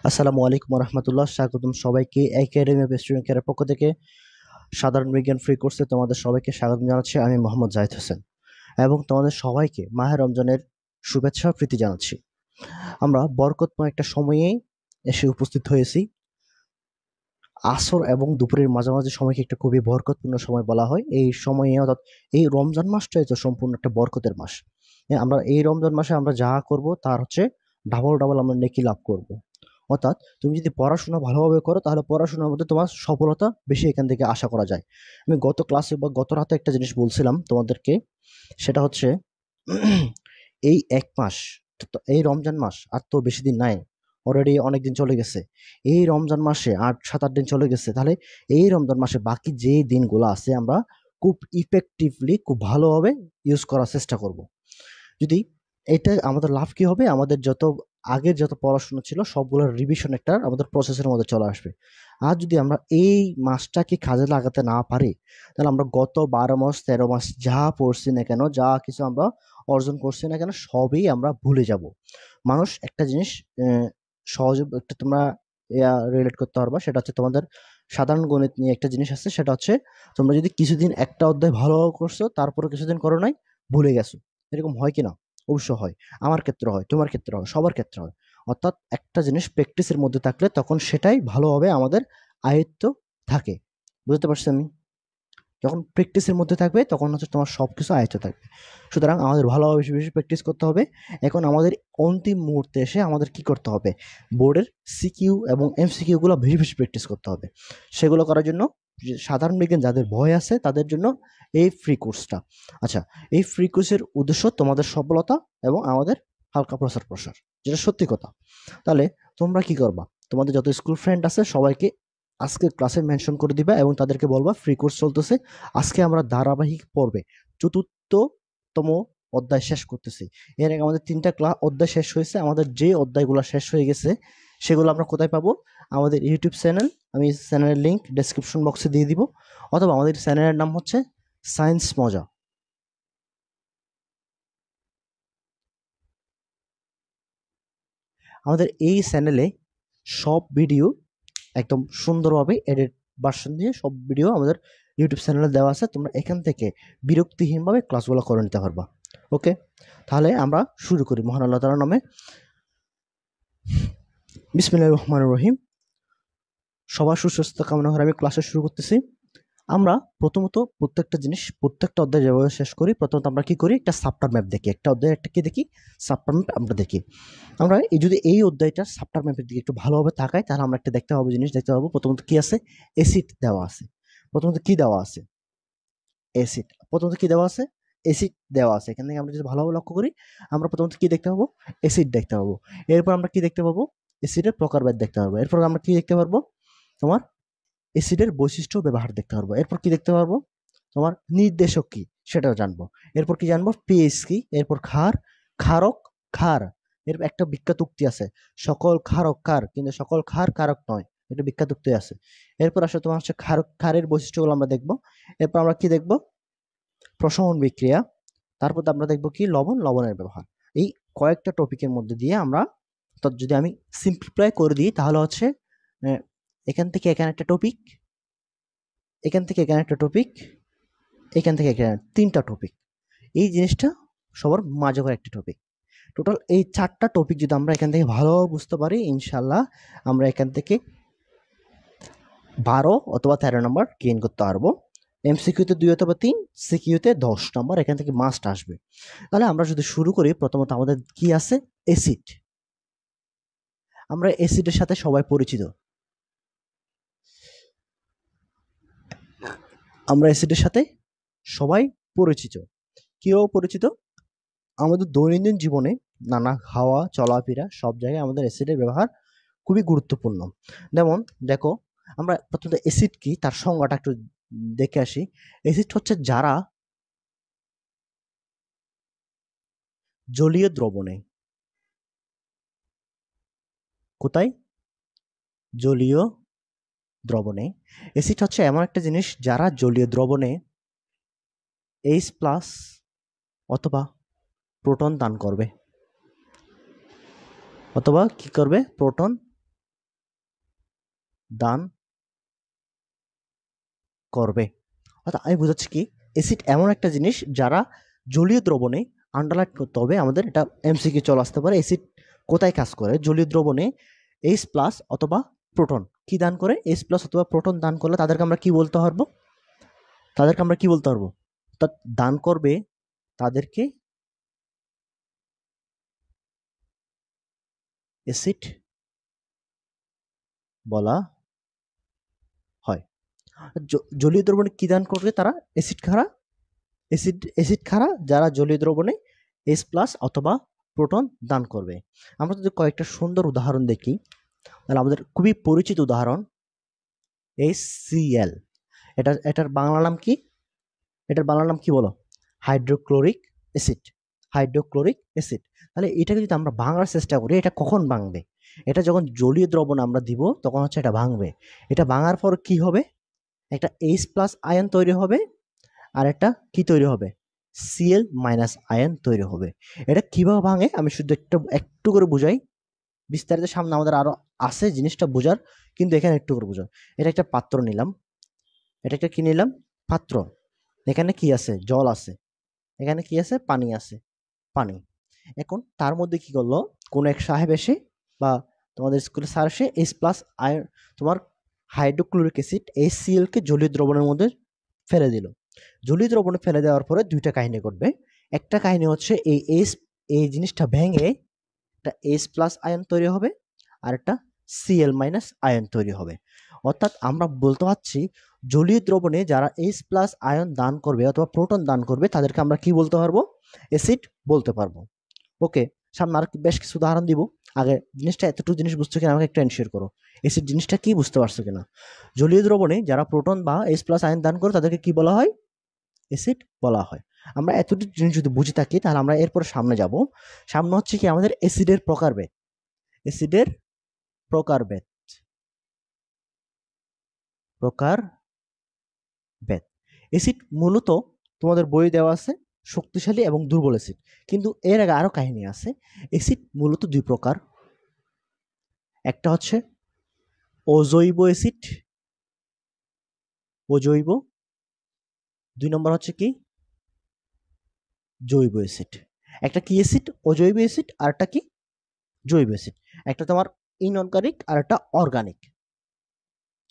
আসসালামু আলাইকুম রহমতুল্লাহ, স্বাগতম সবাইকে একাডেমি অফ স্টুডেন্ট কেয়ারের পক্ষ থেকে সাধারণ বিজ্ঞান ফ্রি কোর্সে তোমাদের সবাইকে স্বাগত জানাচ্ছি। আমি মোহাম্মদ জাহিদ হোসেন এবং তোমাদের সবাইকে মাহে রমজানের শুভেচ্ছা ও প্রীতি জানাচ্ছি। আমরা বরকতময় একটা সময়ে এসে উপস্থিত হয়েছি। আসর এবং দুপুরের মাঝামাঝি সময়কে একটা খুবই বরকতপূর্ণ সময় বলা হয়। এই সময়ে অর্থাৎ এই রমজান মাসটাই তো সম্পূর্ণ একটা বরকতের মাস। আমরা এই রমজান মাসে আমরা যা করব তার হচ্ছে ডাবল ডাবল আমরা নেকি লাভ করব। অর্থাৎ তুমি যদি পড়াশোনা ভালোভাবে করো তাহলে পড়াশোনার মধ্যে তোমার সফলতা বেশি এখান থেকে আশা করা যায়। আমি গত ক্লাসে বা গত রাতে একটা জিনিস বলছিলাম তোমাদেরকে, সেটা হচ্ছে এই এক মাস, এই রমজান মাস আর তো বেশি দিন নাই, অলরেডি অনেক দিন চলে গেছে। এই রমজান মাসে 8-7-8 দিন চলে গেছে, তাহলে এই রমজান মাসে বাকি যে দিনগুলো আছে আমরা খুব ইফেক্টিভলি খুব ভালোভাবে ইউজ করার চেষ্টা করব। যদি এটা আমাদের লাভ কি হবে, আমাদের যত আগের যত পড়াশোনা ছিল সবগুলোর রিভিশন একটা আমাদের প্রসেসের মধ্যে চলে আসবে। আর যদি আমরা এই মাসটাকে কাজে লাগাতে না পারি তাহলে আমরা গত 12 মাস 13 মাস যা পড়ছি না কেন, যা কিছু আমরা অর্জন করছি না কেন সবই আমরা ভুলে যাব। মানুষ একটা জিনিস সহজে একটা তোমরা রিলেট করতে পারবা, সেটা হচ্ছে তোমাদের সাধারণ গণিত নিয়ে একটা জিনিস আছে, সেটা হচ্ছে তোমরা যদি কিছুদিন একটা অধ্যায় ভালো করছো তারপরে কিছুদিন করো নাই, ভুলে গেছো। এরকম হয় কিনা? অবশ্য হয়। আমার ক্ষেত্রে হয়, তোমার ক্ষেত্রে হয়, সবার ক্ষেত্রে হয়। অর্থাৎ একটা জিনিস প্র্যাকটিসের মধ্যে থাকলে তখন সেটাই ভালোভাবে আমাদের আয়ত্ত থাকে। বুঝতে পারছি আমি? যখন প্র্যাকটিসের মধ্যে থাকবে তখন হচ্ছে তোমার সবকিছু আয়ত্তে থাকবে। সুতরাং আমাদের ভালোভাবে বেশি বেশি প্র্যাকটিস করতে হবে। এখন আমাদের অন্তিম মুহূর্তে এসে আমাদের কি করতে হবে? বোর্ডের সিকিউ এবং এমসিকিউ গুলো বেশি বেশি প্র্যাকটিস করতে হবে। সেগুলো করার জন্য যে সাধারণ বিজ্ঞান যাদের ভয় আছে তাদের জন্য এই ফ্রি কোর্সটা। আচ্ছা, এই ফ্রি কোর্সের উদ্দেশ্য তোমাদের সফলতা এবং আমাদের হালকা প্রসার প্রসার, যেটা সত্যি কথা। তাহলে তোমরা কি করবা? তোমাদের যত স্কুল ফ্রেন্ড আছে সবাইকে আজকে ক্লাসে মেনশন করে দিবা এবং তাদেরকে বলবা ফ্রি কোর্স চলতেছে। আজকে আমরা ধারাবাহিক পর্বে চতুর্থতম অধ্যায় শেষ করতেছি। এর আগে আমাদের 3টা অধ্যায় শেষ হয়েছে। আমাদের যে অধ্যায়গুলো শেষ হয়ে গেছে সেগুলো আমরা কোথায় পাবো? আমাদের ইউটিউব চ্যানেল, আমি চ্যানেলের লিঙ্ক ডেসক্রিপশন বক্সে দিয়ে দিব, অথবা আমাদের চ্যানেলের নাম হচ্ছে সায়েন্স মজা। আমাদের এই চ্যানেলে সব ভিডিও একদম সুন্দরভাবে এডিট ভার্সন দিয়ে সব ভিডিও আমাদের ইউটিউব চ্যানেলে দেওয়া আছে। তোমরা এখান থেকে বিরক্তিহীনভাবে ক্লাসগুলো করে নিতে পারবা। ওকে, তাহলে আমরা শুরু করি মহান আল্লাহ তাআলার নামে। বিসমিল্লাহির রহমানির রহিম। সবার সুস্বাস্থ্য কামনা করে আমি ক্লাসে শুরু করতেছি। আমরা প্রথমত প্রত্যেকটা জিনিস প্রত্যেকটা অধ্যায় যেভাবে শেষ করি, প্রথমত আমরা কি করি? একটা সাপ্টার ম্যাপ দেখি। একটা অধ্যায় একটা কি দেখি? সাপ্টার ম্যাপ আমরা দেখি। আমরা যদি এই অধ্যায়টার সাপ্টার ম্যাপের দিকে একটু ভালোভাবে তাকাই তাহলে আমরা একটা দেখতে পাবো, জিনিস দেখতে পাবো। প্রথমত কি আছে? এসিড দেওয়া আছে। প্রথমত কি দেওয়া আছে? অ্যাসিড। প্রথমত কি দেওয়া আছে? অ্যাসিড দেওয়া আছে। এখান থেকে আমরা যদি ভালোভাবে লক্ষ্য করি, আমরা প্রথমত কি দেখতে পাবো? অ্যাসিড দেখতে পাবো। এরপর আমরা কি দেখতে পাবো? অ্যাসিডের প্রকারভেদ দেখতে পারবো। এরপর আমরা কি দেখতে পারবো? তোমার অ্যাসিডের বৈশিষ্ট্য ও ব্যবহার দেখতে পারবো। এরপর কি দেখতে পারবো? তোমার নির্দেশক কি সেটাও জানবো। এরপর কি জানবো? পিএইচ কি। এরপর ক্ষার, ক্ষারক, ক্ষার। এর একটা বিখ্যাত উক্তি আছে, সকল ক্ষারক ক্ষার কিন্তু সকল ক্ষার কারক নয়। এটা বিখ্যাত উক্তি আছে। এরপর আসলে তোমার হচ্ছে ক্ষারক, ক্ষারের বৈশিষ্ট্যগুলো আমরা দেখবো। এরপর আমরা কি দেখবো? প্রশমন বিক্রিয়া। তারপর আমরা দেখব কি? লবণ, লবণের ব্যবহার। এই কয়েকটা টপিকের মধ্যে দিয়ে আমরা, তো যদি আমি সিম্পলিফাই করে দিই তাহলে হচ্ছে আহ, এখান থেকে এখানে একটা টপিক, এখান থেকে এখানে একটা টপিক, এখান থেকে এখানে 3টা টপিক। এই জিনিসটা সবার মাঝে একটা টপিক। টোটাল এই 4টা টপিক যদি আমরা এখান থেকে ভালো বুঝতে পারি, ইনশাল্লাহ আমরা এখান থেকে 12 অথবা 13 নম্বর গেইন করতে পারবো। এমসিকিউতে 2 অথবা 3, সিকিউতে 10 নম্বর এখান থেকে মাস্ট আসবে। তাহলে আমরা যদি শুরু করি, প্রথমত আমাদের কি আছে? অ্যাসিড। আমরা অ্যাসিডের সাথে সবাই পরিচিত। আমরা অ্যাসিডের সাথে সবাই পরিচিত। কিভাবে পরিচিত? আমাদের দৈনন্দিন জীবনে নানা খাওয়া চলাফেরা সব জায়গায় আমাদের অ্যাসিডের ব্যবহার খুবই গুরুত্বপূর্ণ। যেমন দেখো, আমরা প্রথমত অ্যাসিড কি তার সংজ্ঞাটা একটু দেখে আসি। অ্যাসিড হচ্ছে যারা জলীয় দ্রবণে, কোথায়? জলীয় দ্রবণে। অ্যাসিড হচ্ছে এমন একটা জিনিস যারা জলীয় দ্রবণে H+ অথবা প্রোটন দান করবে, অথবা কি করবে? প্রোটন দান করবে। অর্থাৎ আমি বোঝাচ্ছি কি, অ্যাসিড এমন একটা জিনিস যারা জলীয় দ্রবণে, আন্ডারলাইন করতে হবে আমাদের, এটা এমসিকিউ চলে আসতে পারে। অ্যাসিড কোথায় কাজ করে? জলীয় দ্রবণে এইচ প্লাস অথবা প্রোটন কি দান করে? এইচ প্লাস অথবা প্রোটন দান করলে তাদেরকে আমরা কি বলতে পারবো? তাদেরকে আমরা কি বলতে পারবো? অর্থাৎ দান করবে তাদেরকে অ্যাসিড বলা হয়। জলীয় দ্রবণে কি দান করবে তারা? অ্যাসিড খারা। অ্যাসিড খারা যারা জলীয় দ্রবণে এইচ প্লাস অথবা প্রোটন দান করবে। আমরা যদি কয়েকটা সুন্দর উদাহরণ দেখি, তাহলে আমাদের খুবই পরিচিত উদাহরণ HCl। এটার বাংলা নাম কি? এটার বাংলা নাম কি বলো? Hydrochloric acid. Hydrochloric acid. তাহলে এটাকে যদি আমরা ভাঙার চেষ্টা করি, এটা কখন ভাঙবে? এটা যখন জলীয় দ্রবণ আমরা দিব তখন হচ্ছে এটা ভাঙবে। এটা ভাঙার পর কি হবে? একটা এইচ প্লাস আয়ন তৈরি হবে, আর একটা কি তৈরি হবে? Cl মাইনাস আয়ন তৈরি হবে। এটা কিভাবে ভাঙে আমি শুধু একটু একটু করে বুঝাই। বিস্তারিত সামনে আমাদের আরো আছে জিনিসটা বোঝার, কিন্তু এখানে একটু করে বুঝার। এটা একটা পাত্র নিলাম, এটা একটা কি নিলাম? পাত্র। এখানে কি আছে? জল আছে। এখানে কি আছে? পানি আছে। পানি। এখন তার মধ্যে কি করলো, কোন এক সাহেব এসে বা তোমাদের স্কুলে স্যার এসে এইচ প্লাস আয়ন, তোমার হাইড্রোক্লোরিক অ্যাসিড HCl কে জলীয় দ্রবণের মধ্যে ফেলে দিল। জলীয় দ্রবণে ফেলে দেওয়ার পরে দুইটা কাহিনী ঘটবে। একটা কাহিনী হচ্ছে এই জিনিসটা ভেঙে একটা এইচ প্লাস আয়ন তৈরি হবে, আর একটা Cl মাইনাস আয়ন তৈরি হবে। অর্থাৎ আমরা বলতে পারছি জলীয় দ্রবণে যারা এইচ প্লাস আয়ন দান করবে অথবা প্রোটন দান করবে তাদেরকে আমরা কি বলতে পারবো? অ্যাসিড বলতে পারবো। ওকে, সামনে আর বেশ কিছু উদাহরণ দিব। আগে জিনিসটা এতটুকু জিনিস বুঝছো কিনা আমাকে একটু এনশিওর করো। অ্যাসিড জিনিসটা কি বুঝতে পারছো কিনা? জলীয় দ্রবণে যারা প্রোটন বা এইচ প্লাস আয়ন দান করে তাদেরকে কি বলা হয়? অ্যাসিড বলা হয়। আমরা এতটুকু জিনিস যদি বুঝে থাকি তাহলে আমরা এরপর সামনে যাব। সামনে হচ্ছে কি আমাদের অ্যাসিডের প্রকারভেদ। অ্যাসিডের প্রকারভেদ। প্রকারভেদ। অ্যাসিড মূলত তোমাদের বই দেওয়া আছে শক্তিশালী এবং দুর্বল অ্যাসিড, কিন্তু এর আগে আরো কাহিনী আছে। অ্যাসিড মূলত দুই প্রকার। একটা হচ্ছে অজৈব অ্যাসিড, অজৈব। দুই নম্বর হচ্ছে কি? জৈব অ্যাসিড। একটা কি অ্যাসিড? অজৈব অ্যাসিড। আর একটা কি? জৈব অ্যাসিড। একটা তোমার ইনঅর্গানিক আর একটা অর্গানিক।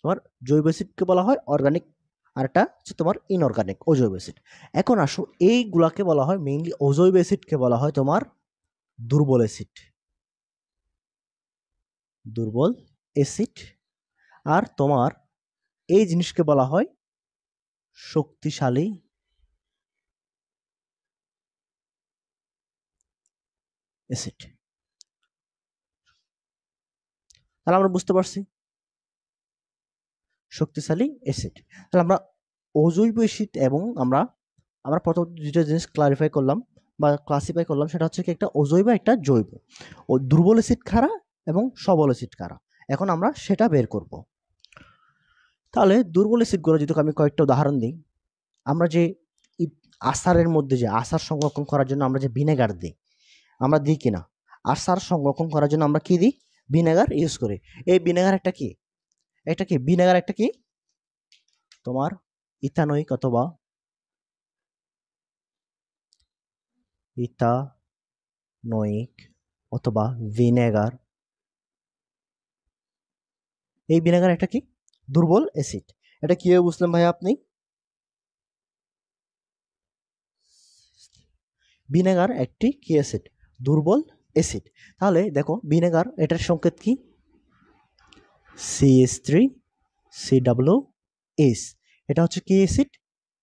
তোমার জৈব অ্যাসিডকে বলা হয় অর্গানিক, আর একটা হচ্ছে তোমার ইনঅর্গানিক অজৈব অ্যাসিড। এখন আসো, এইগুলাকে বলা হয় মেইনলি, অজৈব অ্যাসিডকে বলা হয় তোমার দুর্বল অ্যাসিড। দুর্বল অ্যাসিড। আর তোমার এই জিনিসকে বলা হয় শক্তিশালী অ্যাসিড। তাহলে আমরা বুঝতে পারছি শক্তিশালী অ্যাসিড। তাহলে আমরা অজৈব অ্যাসিড এবং আমরা আমরা প্রথম দুইটা জিনিস ক্লারিফাই করলাম বা ক্লাসিফাই করলাম, সেটা হচ্ছে কি একটা অজৈব একটা জৈব। ও দুর্বল অ্যাসিড কারা এবং সবল অ্যাসিড কারা, এখন আমরা সেটা বের করব। তাহলে দুর্বল অ্যাসিডগুলো যদি আমি কয়েকটা উদাহরণ দিই, আমরা যে আচারের মধ্যে যে আচার সংরক্ষণ করার জন্য আমরা যে ভিনেগার দিই, আমরা দিই কিনা? আচার সংরক্ষণ করার জন্য আমরা কি দিই? ভিনেগার ইউজ করি। এই ভিনেগার একটা কি? একটা কি ভিনেগার? একটা কি তোমার ইথানোয়িক অথবা ইথানোয়িক অথবা ভিনেগার। এই ভিনেগার একটা কি? দুর্বল অ্যাসিড। এটা কিভাবে বুঝলেন ভাই আপনি? ভিনেগার একটি কি অ্যাসিড? দুর্বল অ্যাসিড। তাহলে দেখো ভিনেগার, এটার সংকেত কি? CH3COOH। এটা হচ্ছে কি অ্যাসিড?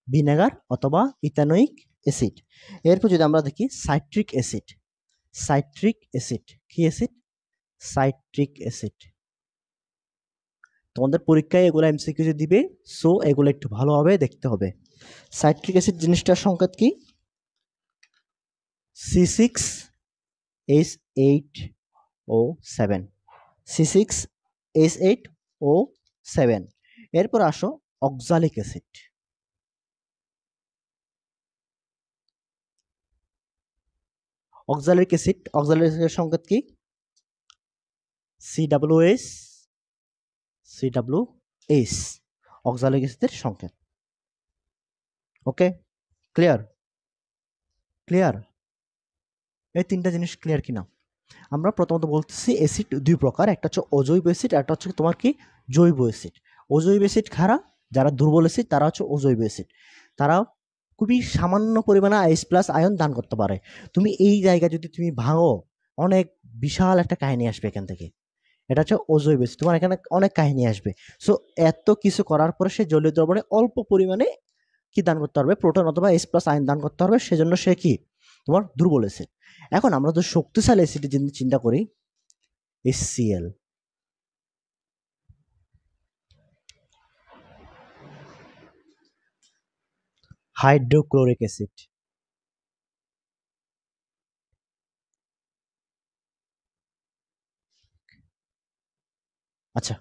ভিনেগার অথবা ইথানোয়িক অ্যাসিড। এরপর যদি আমরা দেখি সাইট্রিক অ্যাসিড। সাইট্রিক অ্যাসিড কি অ্যাসিড? Citric acid. তোমাদের পরীক্ষায় এগুলো এমসিকিউ দিবে, সো এগুলো একটু ভালোভাবে দেখতে হবে। সাইট্রিক অ্যাসিড জিনিসটার সংকেত কি? C6H8O7। C6H8O7। এরপর আসো oxalic acid. Oxalic acid, oxalic অ্যাসিডের সংকেত কি? COOH COOH অক্সালিক অ্যাসিডের সংকেত। ওকে, ক্লিয়ার? ক্লিয়ার? এই তিনটা জিনিস ক্লিয়ার কিনা? আমরা প্রথমত বলতেছি অ্যাসিড দুই প্রকার, একটা হচ্ছে অজৈব অ্যাসিড, একটা হচ্ছে তোমার কি জৈব অ্যাসিড। অজৈব অ্যাসিড খারা, যারা দুর্বল অ্যাসিড তারা হচ্ছে অজৈব অ্যাসিড, তারা খুবই সামান্য পরিমাণে H+ আয়ন দান করতে পারে। তুমি এই জায়গায় যদি তুমি ভাঙো, অনেক বিশাল একটা কাহিনী আসবে এখান থেকে। এটা হচ্ছে অজৈব অ্যাসিড, তোমার এখানে অনেক কাহিনী আসবে। সো এত কিছু করার পরে সে জলীয় দ্রবণে অল্প পরিমাণে কি দান করতে পারবে, প্রোটন অথবা H+ আয়ন দান করতে পারবে, সেজন্য সে কি তোমার দুর্বল অ্যাসিড। এখন আমরা তো শক্তিশালী অ্যাসিডের যদি চিন্তা করি, HCl, হাইড্রোক্লোরিক অ্যাসিড। আচ্ছা,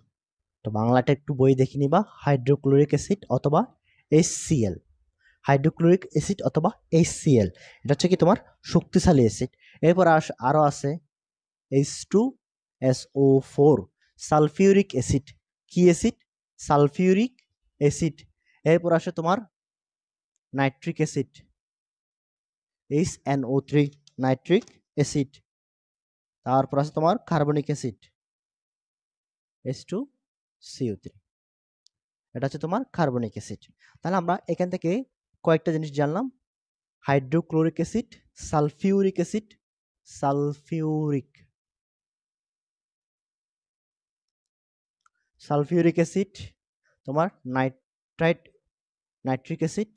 তো বাংলাটা একটু বই দেখে নিবা, হাইড্রোক্লোরিক অ্যাসিড অথবা HCl, হাইড্রোক্লোরিক অ্যাসিড অথবা HCl, এটা হচ্ছে কি তোমার শক্তিশালী অ্যাসিড। এরপর আরো আছে H2SO4, সালফিউরিক অ্যাসিড। কি অ্যাসিড? Sulphuric acid. এরপর আসে তোমার nitric acid, HNO3, nitric acid. তারপর আছে তোমার কার্বনিক অ্যাসিড, H2CO3, এটা হচ্ছে তোমার কার্বনিক অ্যাসিড। তাহলে আমরা এখান থেকে কয়েকটা জিনিস জানলাম, hydrochloric acid, sulphuric acid, sulphuric sulphuric acid, তোমার নাইট্রিক অ্যাসিড,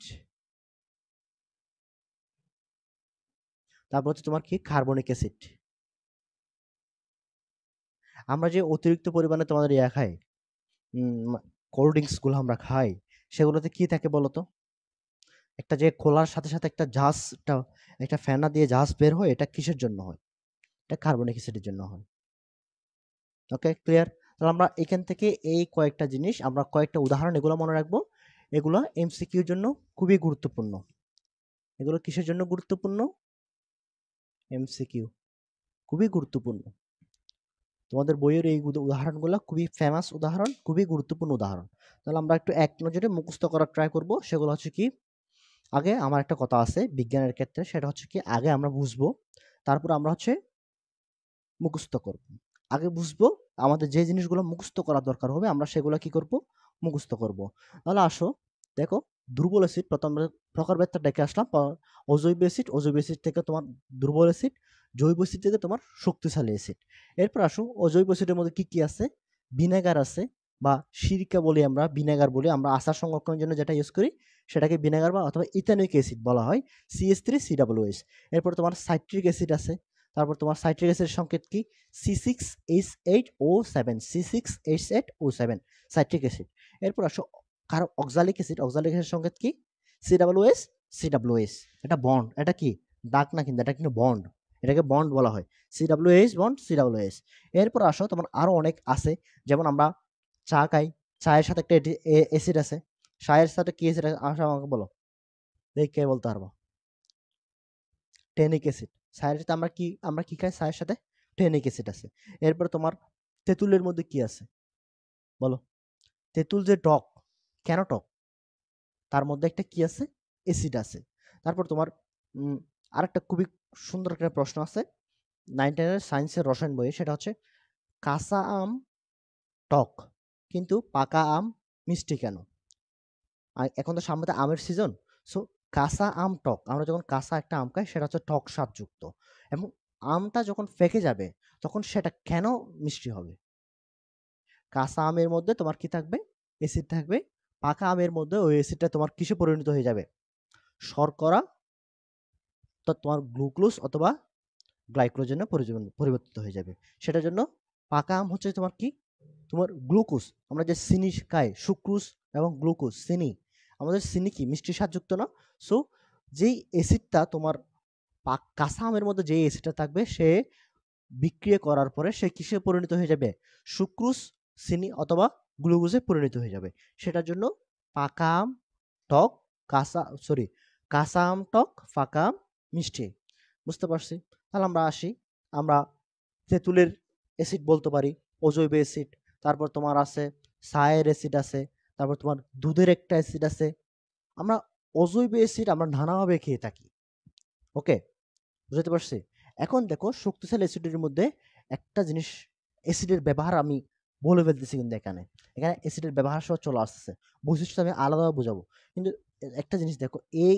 তারপর হচ্ছে তোমার কি কার্বনিক অ্যাসিড। আমরা যে অতিরিক্ত পরিমাণে তোমাদের খাই, কোল্ড ড্রিঙ্কস গুলো আমরা খাই, সেগুলোতে কি থাকে বলতো? একটা যে খোলার সাথে সাথে একটা একটা ফেনা দিয়ে জাহাজ বের হয়, এটা কিসের জন্য হয়? এটা কার্বনিক অ্যাসিডের জন্য হয়। ওকে, ক্লিয়ার? তাহলে আমরা এখান থেকে এই কয়েকটা জিনিস, আমরা কয়েকটা উদাহরণ এগুলো মনে রাখবো। এগুলো MCQর জন্য খুবই গুরুত্বপূর্ণ। এগুলো কিসের জন্য গুরুত্বপূর্ণ? MCQ, খুবই গুরুত্বপূর্ণ। তোমাদের বইয়ের এই উদাহরণগুলো খুবই ফেমাস উদাহরণ, খুবই গুরুত্বপূর্ণ উদাহরণ। তাহলে আমরা একটু এক নজরে মুখস্থ করার ট্রাই করব। সেগুলো হচ্ছে কি, আগে আমার একটা কথা আছে বিজ্ঞানের ক্ষেত্রে, সেটা হচ্ছে কি আগে আমরা বুঝবো, তারপর আমরা হচ্ছে মুখস্থ করব। আগে বুঝবো, আমাদের যে জিনিসগুলো মুখস্থ করার দরকার হবে আমরা সেগুলো কি করব, মুখস্থ করব। তাহলে আসো দেখো, দুর্বল অ্যাসিড প্রথম প্রকারভেদটা দেখে আসলাম। অজৈব অ্যাসিড, অজৈব অ্যাসিড থেকে তোমার দুর্বল অ্যাসিড, জৈব অ্যাসিড থেকে তোমার শক্তিশালী অ্যাসিড। এরপর আসো অজৈব অ্যাসিডের মধ্যে কি কি আছে, ভিনেগার আছে, বা সিরিকা বলি আমরা, ভিনেগার বলি আমরা আচার সংরক্ষণের জন্য যেটা ইউজ করি, সেটাকে ভিনেগার বা অথবা ইথানোয়িক অ্যাসিড বলা হয়, CH3COOH। এরপর তোমার সাইট্রিক অ্যাসিড আছে। তারপর তোমার সাইট্রিক অ্যাসিডের সংকেত কি, C6H8O7, C6H8O7 সাইট্রিক অ্যাসিড। এরপর আসো অক্সালিক অ্যাসিড, অক্সালিক অ্যাসিডের সংকেত কি, COOH, COOH। এটা বন্ড, এটা কি দাগ না, কিন্তু এটা কিন্তু বন্ড, এটাকে বন্ড বলা হয়, COOH বন্ড, COOH। এরপর আসো তোমার আরো অনেক আছে, যেমন আমরা চা খাই, চায়ের সাথে একটা অ্যাসিড আছে, চায়ের সাথে কি অ্যাসিড আসে আমাকে বলো, দেখি কে বলতে পারবো? Tannic acid. চায়ের সাথে আমরা কি খাই, চায়ের সাথে টেনিক অ্যাসিড আছে। এরপর তোমার তেঁতুলের মধ্যে কি আছে বলো? তেঁতুল যে টক, কেন টক? তার মধ্যে একটা কি আছে, অ্যাসিড আছে। তারপর তোমার আরেকটা খুবই সুন্দর একটা প্রশ্ন আছে 9 সায়েন্সের রসায়ন বইয়ে, সেটা হচ্ছে কাঁচা আম টক কিন্তু পাকা আম মিষ্টি কেন? আর এখন তো সামনে আমের সিজন, সো কাঁচা আম টক, আমরা যখন কাঁচা একটা আম খাই সেটা হচ্ছে টক স্বাদযুক্ত, এবং আমটা যখন পেকে যাবে তখন সেটা কেন মিষ্টি হবে? কাঁচা আমের মধ্যে তোমার কি থাকবে, অ্যাসিড থাকবে, পাকা আমের মধ্যে ওই অ্যাসিডটা তোমার কিসে পরিণত হয়ে যাবে, শর্করা, তো তোমার গ্লুকোজ অথবা গ্লাইকোজেনে পরিবর্তিত হয়ে যাবে। সেটার জন্য পাকা আম হচ্ছে তোমার কি, তোমার গ্লুকোজ, আমরা যে চিনি খাই, সুক্রোজ এবং গ্লুকোজ, চিনি, আমাদের চিনি কি মিষ্টি স্বাদযুক্ত না? সো যেই অ্যাসিডটা তোমার কাঁচা আমের মধ্যে যে অ্যাসিডটা থাকবে, সে বিক্রিয়া করার পরে সে কিসে পরিণত হয়ে যাবে, সুক্রোজ, চিনি অথবা গ্লুকোজে পরিণত হয়ে যাবে। সেটার জন্য পাকা আম টক, কাঁচা আম টক, পাকা আম মিষ্টি। বুঝতে পারছি? তাহলে আমরা আসি, আমরা তেঁতুলের অ্যাসিড বলতে পারি, অজৈব অ্যাসিড। তারপর তোমার আছে ছায়ের অ্যাসিড আছে, তারপর তোমার দুধের একটা অ্যাসিড আছে। আমরা অজৈব অ্যাসিড আমরা নানাভাবে খেয়ে থাকি। ওকে, বুঝতে পারছি? এখন দেখো শক্তিশালী অ্যাসিডের মধ্যে একটা জিনিস, অ্যাসিডের ব্যবহার আমি বলে ফেলতেছি কিন্তু এখানে। এখানে অ্যাসিডের ব্যবহার সহ চলে আসতেছে। বৈশিষ্ট্য আমি আলাদাভাবে বোঝাবো। কিন্তু একটা জিনিস দেখো, এই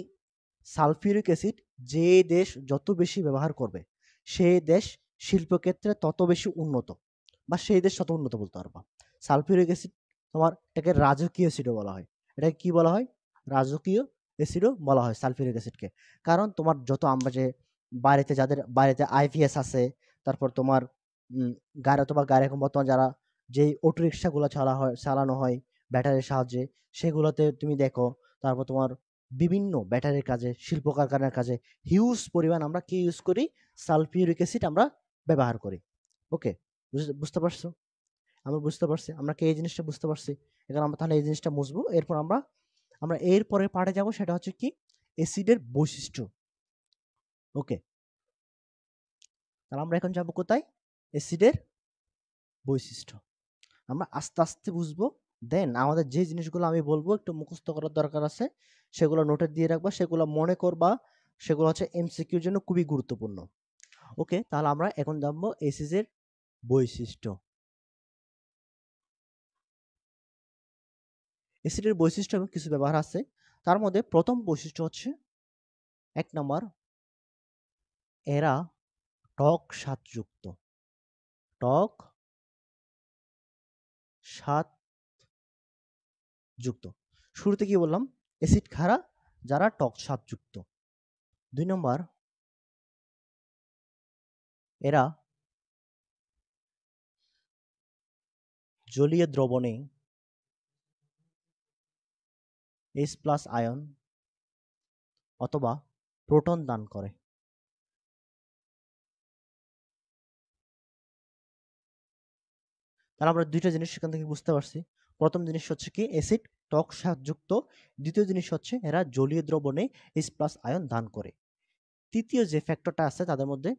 সালফিউরিক অ্যাসিড যে দেশ যত বেশি ব্যবহার করবে, সেই দেশ শিল্পক্ষেত্রে তত বেশি উন্নত, বা সেই দেশ তত উন্নত বলতে পারবা। সালফিউরিক অ্যাসিড তোমার এটাকে রাজকীয় অ্যাসিডও বলা হয়। এটাকে কি বলা হয়? রাজকীয় অ্যাসিডও বলা হয় সালফিউরিক অ্যাসিডকে। কারণ তোমার যত আমরা যে বাড়িতে যাদের বাড়িতে আইপিএস আছে, তারপর তোমার গাড়ি অথবা গাড়ি এখন বর্তমান যারা যেই অটো রিক্সাগুলো চালানো হয় ব্যাটারির সাহায্যে, সেগুলোতে তুমি দেখো। তারপর তোমার বিভিন্ন ব্যাটারির কাজে, শিল্প কারখানার কাজে হিউজ পরিমাণ আমরা কি ইউজ করি? সালফিউরিক অ্যাসিড আমরা ব্যবহার করি। ওকে, বুঝতে পারছো? আমরা বুঝতে পারছি, আমরা কি এই জিনিসটা বুঝতে পারছি? এখন আমরা তাহলে এই জিনিসটা বুঝবো। এরপর আমরা আমরা এর পরের পার্টে যাব, সেটা হচ্ছে কি অ্যাসিডের বৈশিষ্ট্য। ওকে, তাহলে আমরা এখন যাব কোথায়? অ্যাসিডের বৈশিষ্ট্য। আমরা আস্তে আস্তে বুঝবো। দেন আমাদের যে জিনিসগুলো আমি বলবো একটু মুখস্থ করার দরকার আছে, সেগুলো নোটে দিয়ে রাখবা, সেগুলো মনে করবা। সেগুলো হচ্ছে এমসিকিউর জন্য খুবই গুরুত্বপূর্ণ। ওকে, তাহলে আমরা এখন জানবো অ্যাসিডের বৈশিষ্ট্য। অ্যাসিডের বৈশিষ্ট্য এবং কিছু ব্যবহার আছে। তার মধ্যে প্রথম বৈশিষ্ট্য হচ্ছে, 1 নম্বর, এরা টক স্বাদযুক্ত। টক স্বাদযুক্ত। শুরুতে কি বললাম? অ্যাসিড খারা যারা টক স্বাদযুক্ত। 2 নম্বর, এরা জলীয় দ্রবণে H+ আয়ন অথবা প্রোটন দান করে। তাহলে আমরা দুইটা জিনিস সেখান থেকে বুঝতে পারছি। প্রথম জিনিস হচ্ছে কি অ্যাসিড টক স্বাদযুক্ত। দ্বিতীয় জিনিস হচ্ছে এরা জলীয় দ্রবণে H+ আয়ন দান করে। তৃতীয় যে ফ্যাক্টরটা আছে তাদের মধ্যে,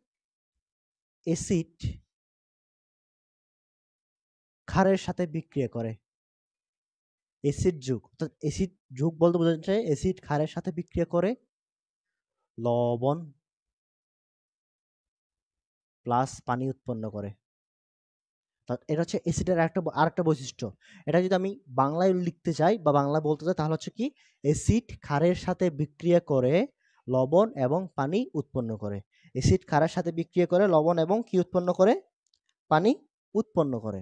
অ্যাসিড ক্ষারের সাথে বিক্রিয়া করে। অ্যাসিড যুগ, অর্থাৎ অ্যাসিড যুগ বলতে বোঝাচ্ছে অ্যাসিড ক্ষারের সাথে বিক্রিয়া করে লবণ প্লাস পানি উৎপন্ন করে। এটা হচ্ছে অ্যাসিডের আরেকটা বৈশিষ্ট্য। এটা যদি আমি বাংলায় লিখতে চাই বা বাংলা বলতে চাই, তাহলে হচ্ছে কি অ্যাসিড ক্ষারের সাথে বিক্রিয়া করে লবণ এবং পানি উৎপন্ন করে। অ্যাসিড ক্ষারের সাথে বিক্রিয়া করে লবণ এবং কি উৎপন্ন করে? পানি উৎপন্ন করে।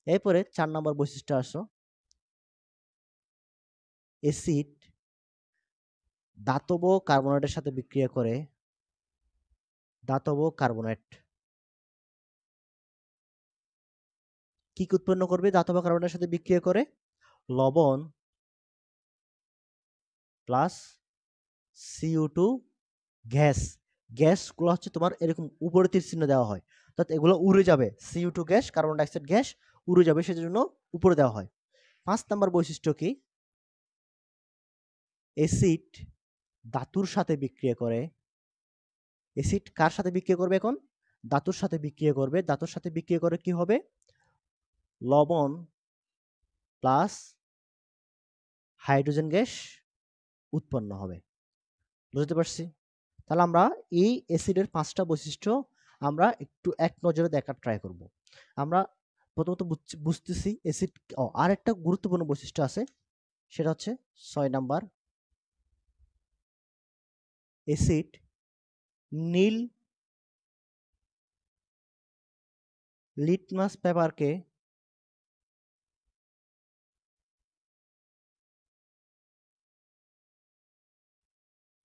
এরপরে 4 নম্বর বৈশিষ্ট্য আসো, অ্যাসিড ধাতব কার্বনেটের সাথে বিক্রিয়া করে। ধাতব কার্বনেট কি উৎপন্ন করবে? ধাতব কার্বনেটের সাথে বিক্রিয়া করে লবণ প্লাস CO2 গ্যাস। গ্যাসগুলো হচ্ছে তোমার এরকম উপরে তীর চিহ্ন দেওয়া হয়, অর্থাৎ এগুলো উড়ে যাবে। CO2 gas, carbon dioxide gas উড়ে যাবে, সেজন্য উপরে দেওয়া হয়। 5 নম্বর বৈশিষ্ট্য কি? অ্যাসিড ধাতুর সাথে বিক্রিয়া করে। অ্যাসিড কার সাথে বিক্রিয়া করবে এখন? ধাতুর সাথে বিক্রিয়া করবে। ধাতুর সাথে বিক্রিয়া করে কি হবে? লবণ প্লাস হাইড্রোজেন গ্যাস উৎপন্ন হবে। বুঝতে পারছি? তাহলে আমরা এই অ্যাসিডের 5টা বৈশিষ্ট্য আমরা একটু এক নজরে দেখার ট্রাই করব। আমরা প্রথমত বুঝতেছি অ্যাসিড। আর একটা গুরুত্বপূর্ণ বৈশিষ্ট্য আছে, সেটা হচ্ছে 6 নম্বর, অ্যাসিড নীল লিটমাস পেপারকে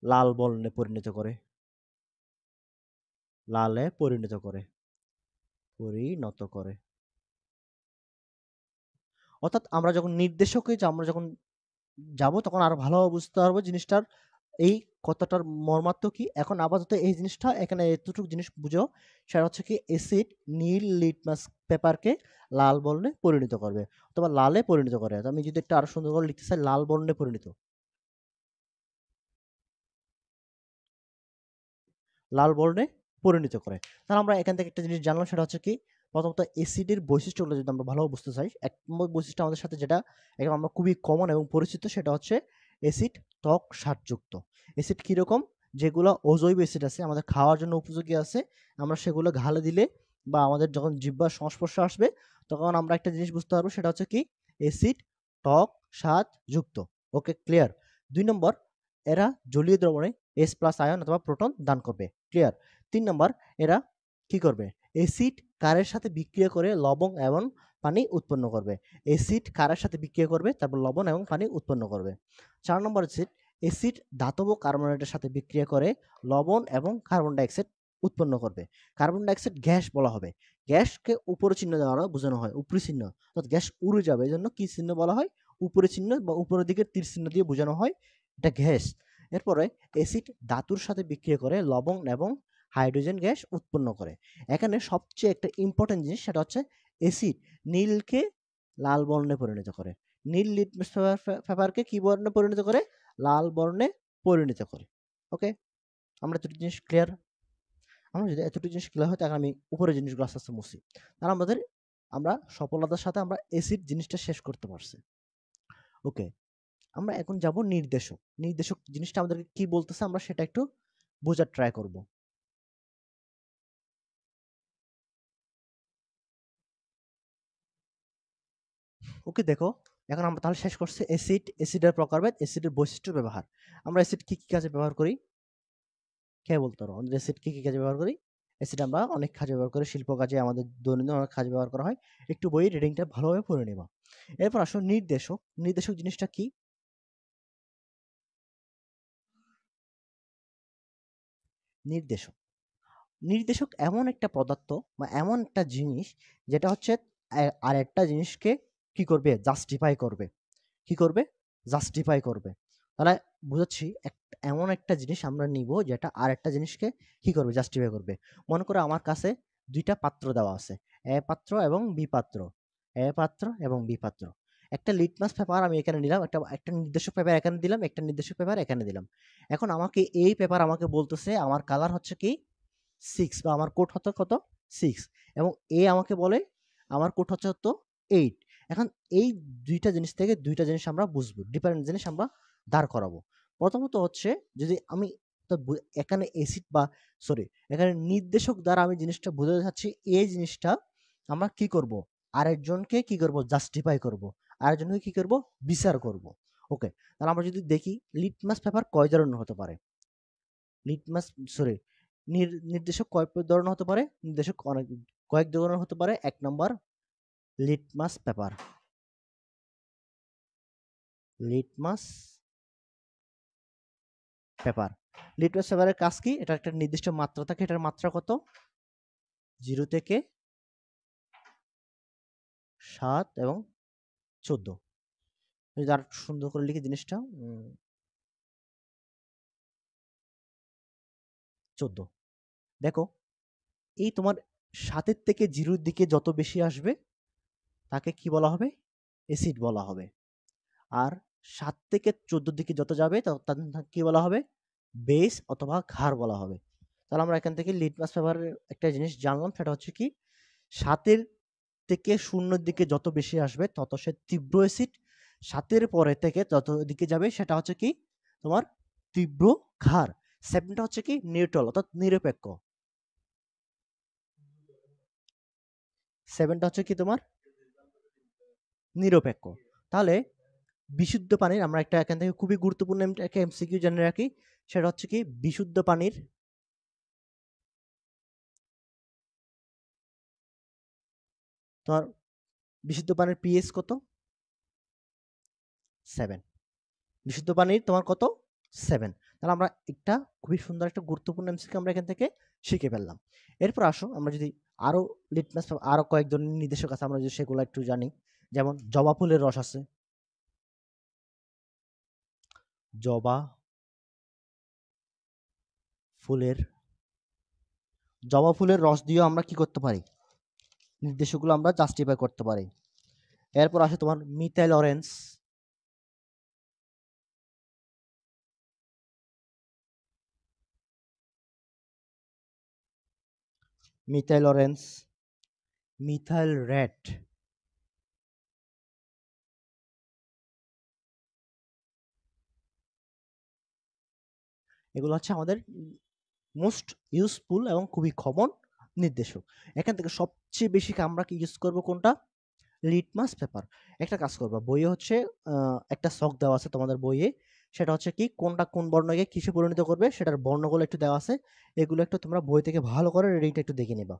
লাল বর্ণে পরিণত করে। লালে পরিণত করে। পরিণত করে। অর্থাৎ আমরা যখন নির্দেশকে আমরা যখন যাব, তখন আরো ভালোভাবে বুঝতে পারবো জিনিসটার এই কথাটার মর্মার্থ কি। এখন আপাতত এই জিনিসটা এখানে এতটুকু জিনিস বুঝো, সেটা হচ্ছে কি অ্যাসিড নীল লিটমাস পেপারকে লাল বর্ণে পরিণত করবে অথবা লালে পরিণত করে। তো আমি যদি একটা আরো সুন্দর করে লিখতে চাই, লাল বর্ণে পরিণত, লাল বর্ণে পরিণত করে। তাহলে আমরা এখান থেকে একটা জিনিস জানলাম, সেটা হচ্ছে কি প্রথমত অ্যাসিডের বৈশিষ্ট্যগুলো যদি আমরা ভালোভাবে বুঝতে চাই, ১ নম্বর বৈশিষ্ট্য আমাদের সাথে যেটা একদম আমরা খুবই কমন এবং পরিচিত, সেটা হচ্ছে অ্যাসিড টক স্বাদযুক্ত। অ্যাসিড কিরকম? যেগুলো অজৈব অ্যাসিড আছে, আমাদের খাওয়ার জন্য উপযোগী আছে, আমরা সেগুলো গালে দিলে বা আমাদের যখন জিহ্বার সংস্পর্শে আসবে, তখন আমরা একটা জিনিস বুঝতে পারবো, সেটা হচ্ছে কি? অ্যাসিড টক স্বাদযুক্ত। ওকে, ক্লিয়ার? ২ নম্বর, এরা জলীয় দ্রবণে H+ আয়ন অথবা প্রোটন দান করবে। ক্লিয়ার? ৩ নম্বর, এরা কি করবে? অ্যাসিড ক্ষারের সাথে বিক্রিয়া করে লবণ এবং পানি উৎপন্ন করবে। অ্যাসিড ক্ষারের সাথে বিক্রিয়া করবে, তারপর লবণ এবং পানি উৎপন্ন করবে। ৪ নম্বর হচ্ছে অ্যাসিড ধাতব কার্বনেটের সাথে বিক্রিয়া করে লবণ এবং কার্বন ডাই অক্সাইড উৎপন্ন করবে। কার্বন ডাই অক্সাইড গ্যাস বলা হবে। গ্যাসকে উপরে চিহ্ন দ্বারা বোঝানো হয়, উপরি চিহ্ন। অর্থাৎ গ্যাস উড়ে যাবে, এজন্য কি চিহ্ন বলা হয়? উপরে চিহ্ন বা উপরের দিকের তীর চিহ্ন দিয়ে বোঝানো হয় এটা গ্যাস। এরপরে অ্যাসিড ধাতুর সাথে বিক্রিয়া করে লবণ এবং হাইড্রোজেন গ্যাস উৎপন্ন করে। এখানে সবচেয়ে একটা ইম্পর্টেন্ট জিনিস, সেটা হচ্ছে অ্যাসিড নীলকে লাল বর্ণে পরিণত করে। নীল লিটমাস পেপারকে কি বর্ণে পরিণত করে? লাল বর্ণে পরিণত করে। ওকে, আমরা এতটুকু জিনিস ক্লিয়ার? আমরা যদি এতটুকু জিনিস ক্লিয়ার হয়, তাহলে আমি উপরের জিনিসগুলো আস্তে আস্তে মুছি। তাহলে আমরা সফলতার সাথে আমরা অ্যাসিড জিনিসটা শেষ করতে পারছি। ওকে, আমরা এখন যাব নির্দেশক। নির্দেশক জিনিসটা আমাদেরকে কি বলতেছে, আমরা সেটা একটু বোঝার ট্রাই করব। ওকে, দেখো, এখন আমরা তাহলে শেষ করছি অ্যাসিড, অ্যাসিডের প্রকারভেদ, অ্যাসিডের বৈশিষ্ট্য ব্যবহার। আমরা অ্যাসিড কি কি কাজে ব্যবহার করি? কে বলতে পারো আমরা অ্যাসিড কি কি কাজে ব্যবহার করি? অ্যাসিড আমরা অনেক কাজে ব্যবহার করি, শিল্প কাজে, আমাদের দৈনন্দিন অনেক কাজে ব্যবহার করা হয়। একটু বই রিডিংটা ভালোভাবে পড়ে নেবা। এরপর আসো নির্দেশক। নির্দেশক জিনিসটা কি? নির্দেশক, নির্দেশক এমন একটা পদার্থ বা এমন একটা জিনিস, যেটা হচ্ছে আরেকটা জিনিসকে কি করবে? জাস্টিফাই করবে। কি করবে? জাস্টিফাই করবে। তাহলে বুঝাচ্ছি, এমন একটা জিনিস আমরা নিব, যেটা আরেকটা জিনিসকে কি করবে? জাস্টিফাই করবে। মনে করো আমার কাছে ২ টা পাত্র দেওয়া আছে। এ পাত্র এবং বি পাত্র। এ পাত্র এবং বি পাত্র। একটা লিটমাস পেপার আমি এখানে নিলাম, একটা নির্দেশক পেপার এখানে দিলাম, একটা নির্দেশক পেপার এখানে দিলাম। এখন আমাকে এই পেপার আমাকে বলতেছে আমার কালার হচ্ছে কি 6, বা আমার কোড হতো কত? 6। এবং এ আমাকে বলে আমার কোড হচ্ছে হতো 8। এখন এই ২ টা জিনিস থেকে ২ টা জিনিস আমরা বুঝবো। ডিফারেন্ট জিনিস আমরা দাঁড় করাবো। প্রথমত হচ্ছে, যদি আমি তো এখানে অ্যাসিড বা সরি, এখানে নির্দেশক দ্বারা আমি জিনিসটা বোঝাতে চাচ্ছি, এই জিনিসটা আমরা কি করব? আরেকজনকে কি করব? জাস্টিফাই করব। আরেকজনকে কি করব? বিচার করব। ওকে, তাহলে আমরা যদি দেখি লিটমাস পেপার কয় ধরনের হতে পারে? লিটমাস সরি নির্দেশক কয় ধরনের হতে পারে? নির্দেশক অনেক কয়েক ধরনের হতে পারে। ১ number, litmus paper. Litmus paper. Litmus পেপারের কাজ কি? এটার একটা নির্দিষ্ট মাত্রা থাকে। এটার মাত্রা কত? 0 থেকে 7 এবং 14। যদি আরেকটু সুন্দর করে লিখি জিনিসটা, 14। দেখো, এই তোমার 7 এর থেকে 0 এর দিকে যত বেশি আসবে, তাকে কি বলা হবে? অ্যাসিড বলা হবে। আর ৭ থেকে ১৪ র দিকে যত যাবে, তাকে কি বলা হবে? বেস অথবা ক্ষার বলা হবে। তাহলে আমরা এখান থেকে লিটমাস পেপারের একটা জিনিস জানলাম, সেটা হচ্ছে কি, ৭ এর থেকে ০ এর দিকে যত বেশি আসবে, তত সে তীব্র অ্যাসিড। ৭ এর পরে থেকে যত দিকে যাবে, সেটা হচ্ছে কি, তোমার তীব্র ক্ষার। ৭ টা হচ্ছে কি, নিউট্রাল অর্থাৎ নিরপেক্ষ। ৭ টা হচ্ছে কি তোমার নিরপেক্ষ। তাহলে বিশুদ্ধ পানির, আমরা একটা এখান থেকে খুবই গুরুত্বপূর্ণ একটা এমসিকিউ জেনে রাখি, সেটা হচ্ছে কি, বিশুদ্ধ পানির তোমার বিশুদ্ধ পানির পিএইচ কত? 7। বিশুদ্ধ পানির তোমার কত? 7। তাহলে আমরা একটা খুবই সুন্দর একটা গুরুত্বপূর্ণ এমসিকিউ আমরা এখান থেকে শিখে ফেললাম। এরপর আসো আমরা যদি আরো লিটমাস আরো কয়েক ধরনের নির্দেশক আছে, আমরা যদি সেগুলো একটু জানি। যেমন জবা ফুলের রস আছে। জবা ফুলের জবা ফুলের রস দিয়েও আমরা কি করতে পারি? নির্দেশকগুলো আমরা জাস্টিফাই করতে পারি। এরপর আসে তোমার methyl orange. Methyl orange methyl rate, এগুলো হচ্ছে আমাদের মোস্ট ইউজফুল এবং খুবই কমন নির্দেশক। এখান থেকে সবচেয়ে বেশি আমরা কি ইউজ করব কোনটা? Litmus paper. একটা কাজ করবা, বইয়ে হচ্ছে একটা ছক দেওয়া আছে তোমাদের বইয়ে, সেটা হচ্ছে কি কোনটা কোন বর্ণকে কিসে পরিণত করবে সেটার বর্ণগুলো একটু দেওয়া আছে। এগুলো একটু তোমরা বই থেকে ভালো করে রিডিংটা একটু দেখে নিবা।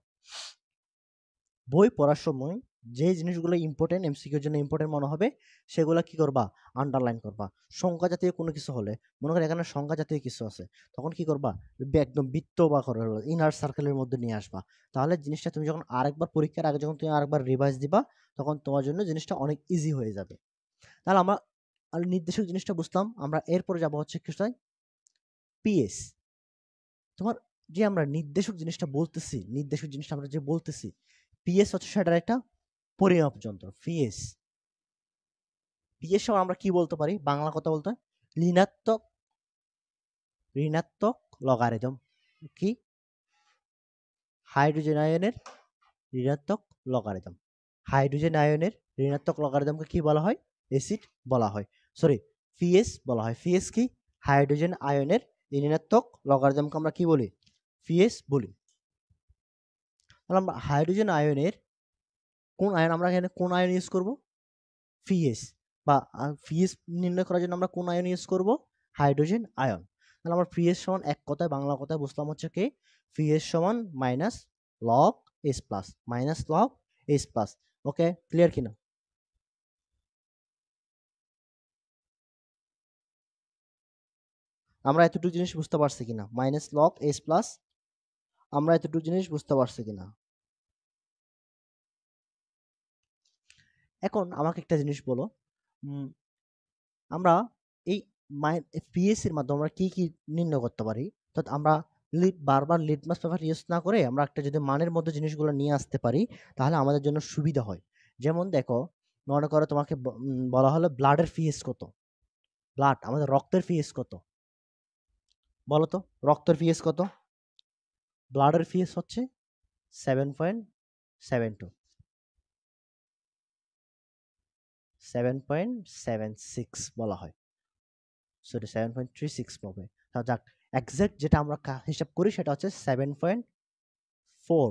বই পড়ার সময় যে জিনিসগুলো ইম্পর্টেন্ট, এমসিকিউর জন্য ইম্পর্টেন্ট মনে হবে সেগুলো কি করবা? আন্ডারলাইন করবা। সংখ্যা জাতীয় কোনো কিছু হলে, মনে করো এখানে সংখ্যা জাতীয় কিছু আছে, তখন কি করবা? একদম বৃত্ত বা করে ইনার সার্কেলের মধ্যে নিয়ে আসবা। তাহলে জিনিসটা তুমি যখন আরেকবার পরীক্ষার আগে যখন তুমি আরেকবার রিভাইজ দিবা, তখন তোমার জন্য জিনিসটা অনেক ইজি হয়ে যাবে। তাহলে আমরা আর নির্দেশক জিনিসটা বুঝলাম। আমরা এরপরে যাবো হচ্ছে কি পিএস। তোমার যে আমরা নির্দেশক জিনিসটা বলতেছি, নির্দেশক জিনিসটা আমরা যে বলতেছি, পিএস হচ্ছে সেটার একটা পরিমাপ যন্ত্র। পিএস, পিএস সহ আমরা কি বলতে পারি বাংলা কথা বলতে? ঋণাত্মক, ঋণাত্মক লগারিদম। কি? হাইড্রোজেন আয়নের ঋণাত্মক লগারিদম। হাইড্রোজেন আয়নের ঋণাত্মক লগারিদমকে কি বলা হয়? অ্যাসিড বলা হয়। সরি, পিএস বলা হয়। পিএস কি? হাইড্রোজেন আয়নের ঋণাত্মক লগারিদমকে আমরা কি বলি? পিএস বলি। তাহলে আমরা হাইড্রোজেন আয়নের কোন আয়ন, আমরা এখানে কোন আয়ন ইউজ করব? পিএস। বা পিএস নির্ণয় করার জন্য আমরা কোন আয়ন ইউজ করব? Hydrogen ion. তাহলে আমরা পিএস সমান এক কথায় বাংলা কথায় বুঝলাম হচ্ছে কি পিএস সমান minus log S plus, minus log S plus. Okay, clear কিনা? আমরা এতটুকু জিনিস বুঝতে পারছি কিনা? মাইনাস লগ এস প্লাস, আমরা এতটুকু জিনিস বুঝতে পারছি কিনা? এখন আমাকে একটা জিনিস বলো, উম, আমরা এই পিএস এর মাধ্যমে আমরা কি কি নির্ণয় করতে পারি? তো আমরা বারবার লিটমাস পেপার ইউজ না করে আমরা একটা যদি মানের মধ্যে জিনিসগুলো নিয়ে আসতে পারি, তাহলে আমাদের জন্য সুবিধা হয়। যেমন দেখো, মনে করো তোমাকে বলা হলো ব্লাডের পিএস কত। ব্লাড আমাদের রক্তের পিএস কত? বলো তো, রক্তের পিএস কত? ব্লাডের পিএস হচ্ছে 7.72, 7.76 বলা হয়, সরি 7.36 পাবে। তা যাক, এক্সাক্ট যেটা আমরা হিসাব করি সেটা হচ্ছে 7.4।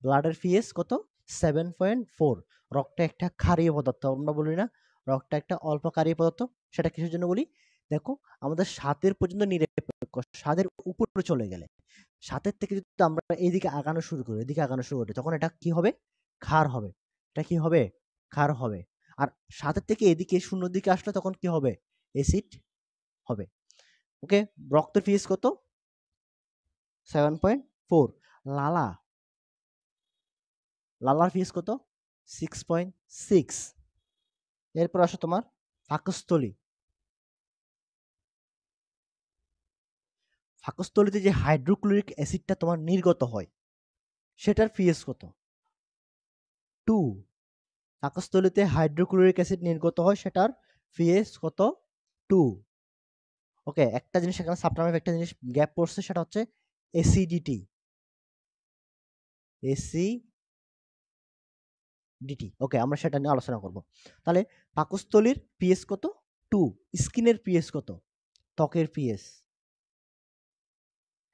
ব্লাডের পিএস কত? 7.4। রক্ত একটা ক্ষারীয় পদার্থ, আমরা বলি না রক্ত একটা অল্প ক্ষারীয় পদার্থ? সেটা কিসের জন্য বলি? দেখো, আমাদের সাতের পর্যন্ত নিরপেক্ষ, সাতের উপরে চলে গেলে, সাতের থেকে যদি আমরা এইদিকে আগানো শুরু করি, এদিকে আগানো শুরু করি, তখন এটা কি হবে? ক্ষার হবে। এটা কি হবে? ক্ষার হবে। আর সাতের থেকে এদিকে শূন্যর দিকে আসলে তখন কি হবে? অ্যাসিড হবে। ওকে, রক্তের পিএইচ কত? 7.4। লালা, লালার পিএইচ কত? 6.6। এরপর আসো তোমার পাকস্থলী। পাকস্থলীতে যে হাইড্রোক্লোরিক অ্যাসিডটা তোমার নির্গত হয়, সেটার পিএইচ কত? 2। পাকস্থলীতে হাইড্রোক্লোরিক অ্যাসিড নির্গত হয়, সেটার পিএইচ কত? 2। ওকে, একটা জিনিস এখানে সাবটার্মে একটা জিনিস গ্যাপ পড়ছে, সেটা হচ্ছে অ্যাসিডিটি। ডিটি, ওকে, আমরা সেটা নিয়ে আলোচনা করব। তাহলে পাকস্থলীর পিএস কত? 2। স্কিনের পিএস কত? ত্বকের পিএস,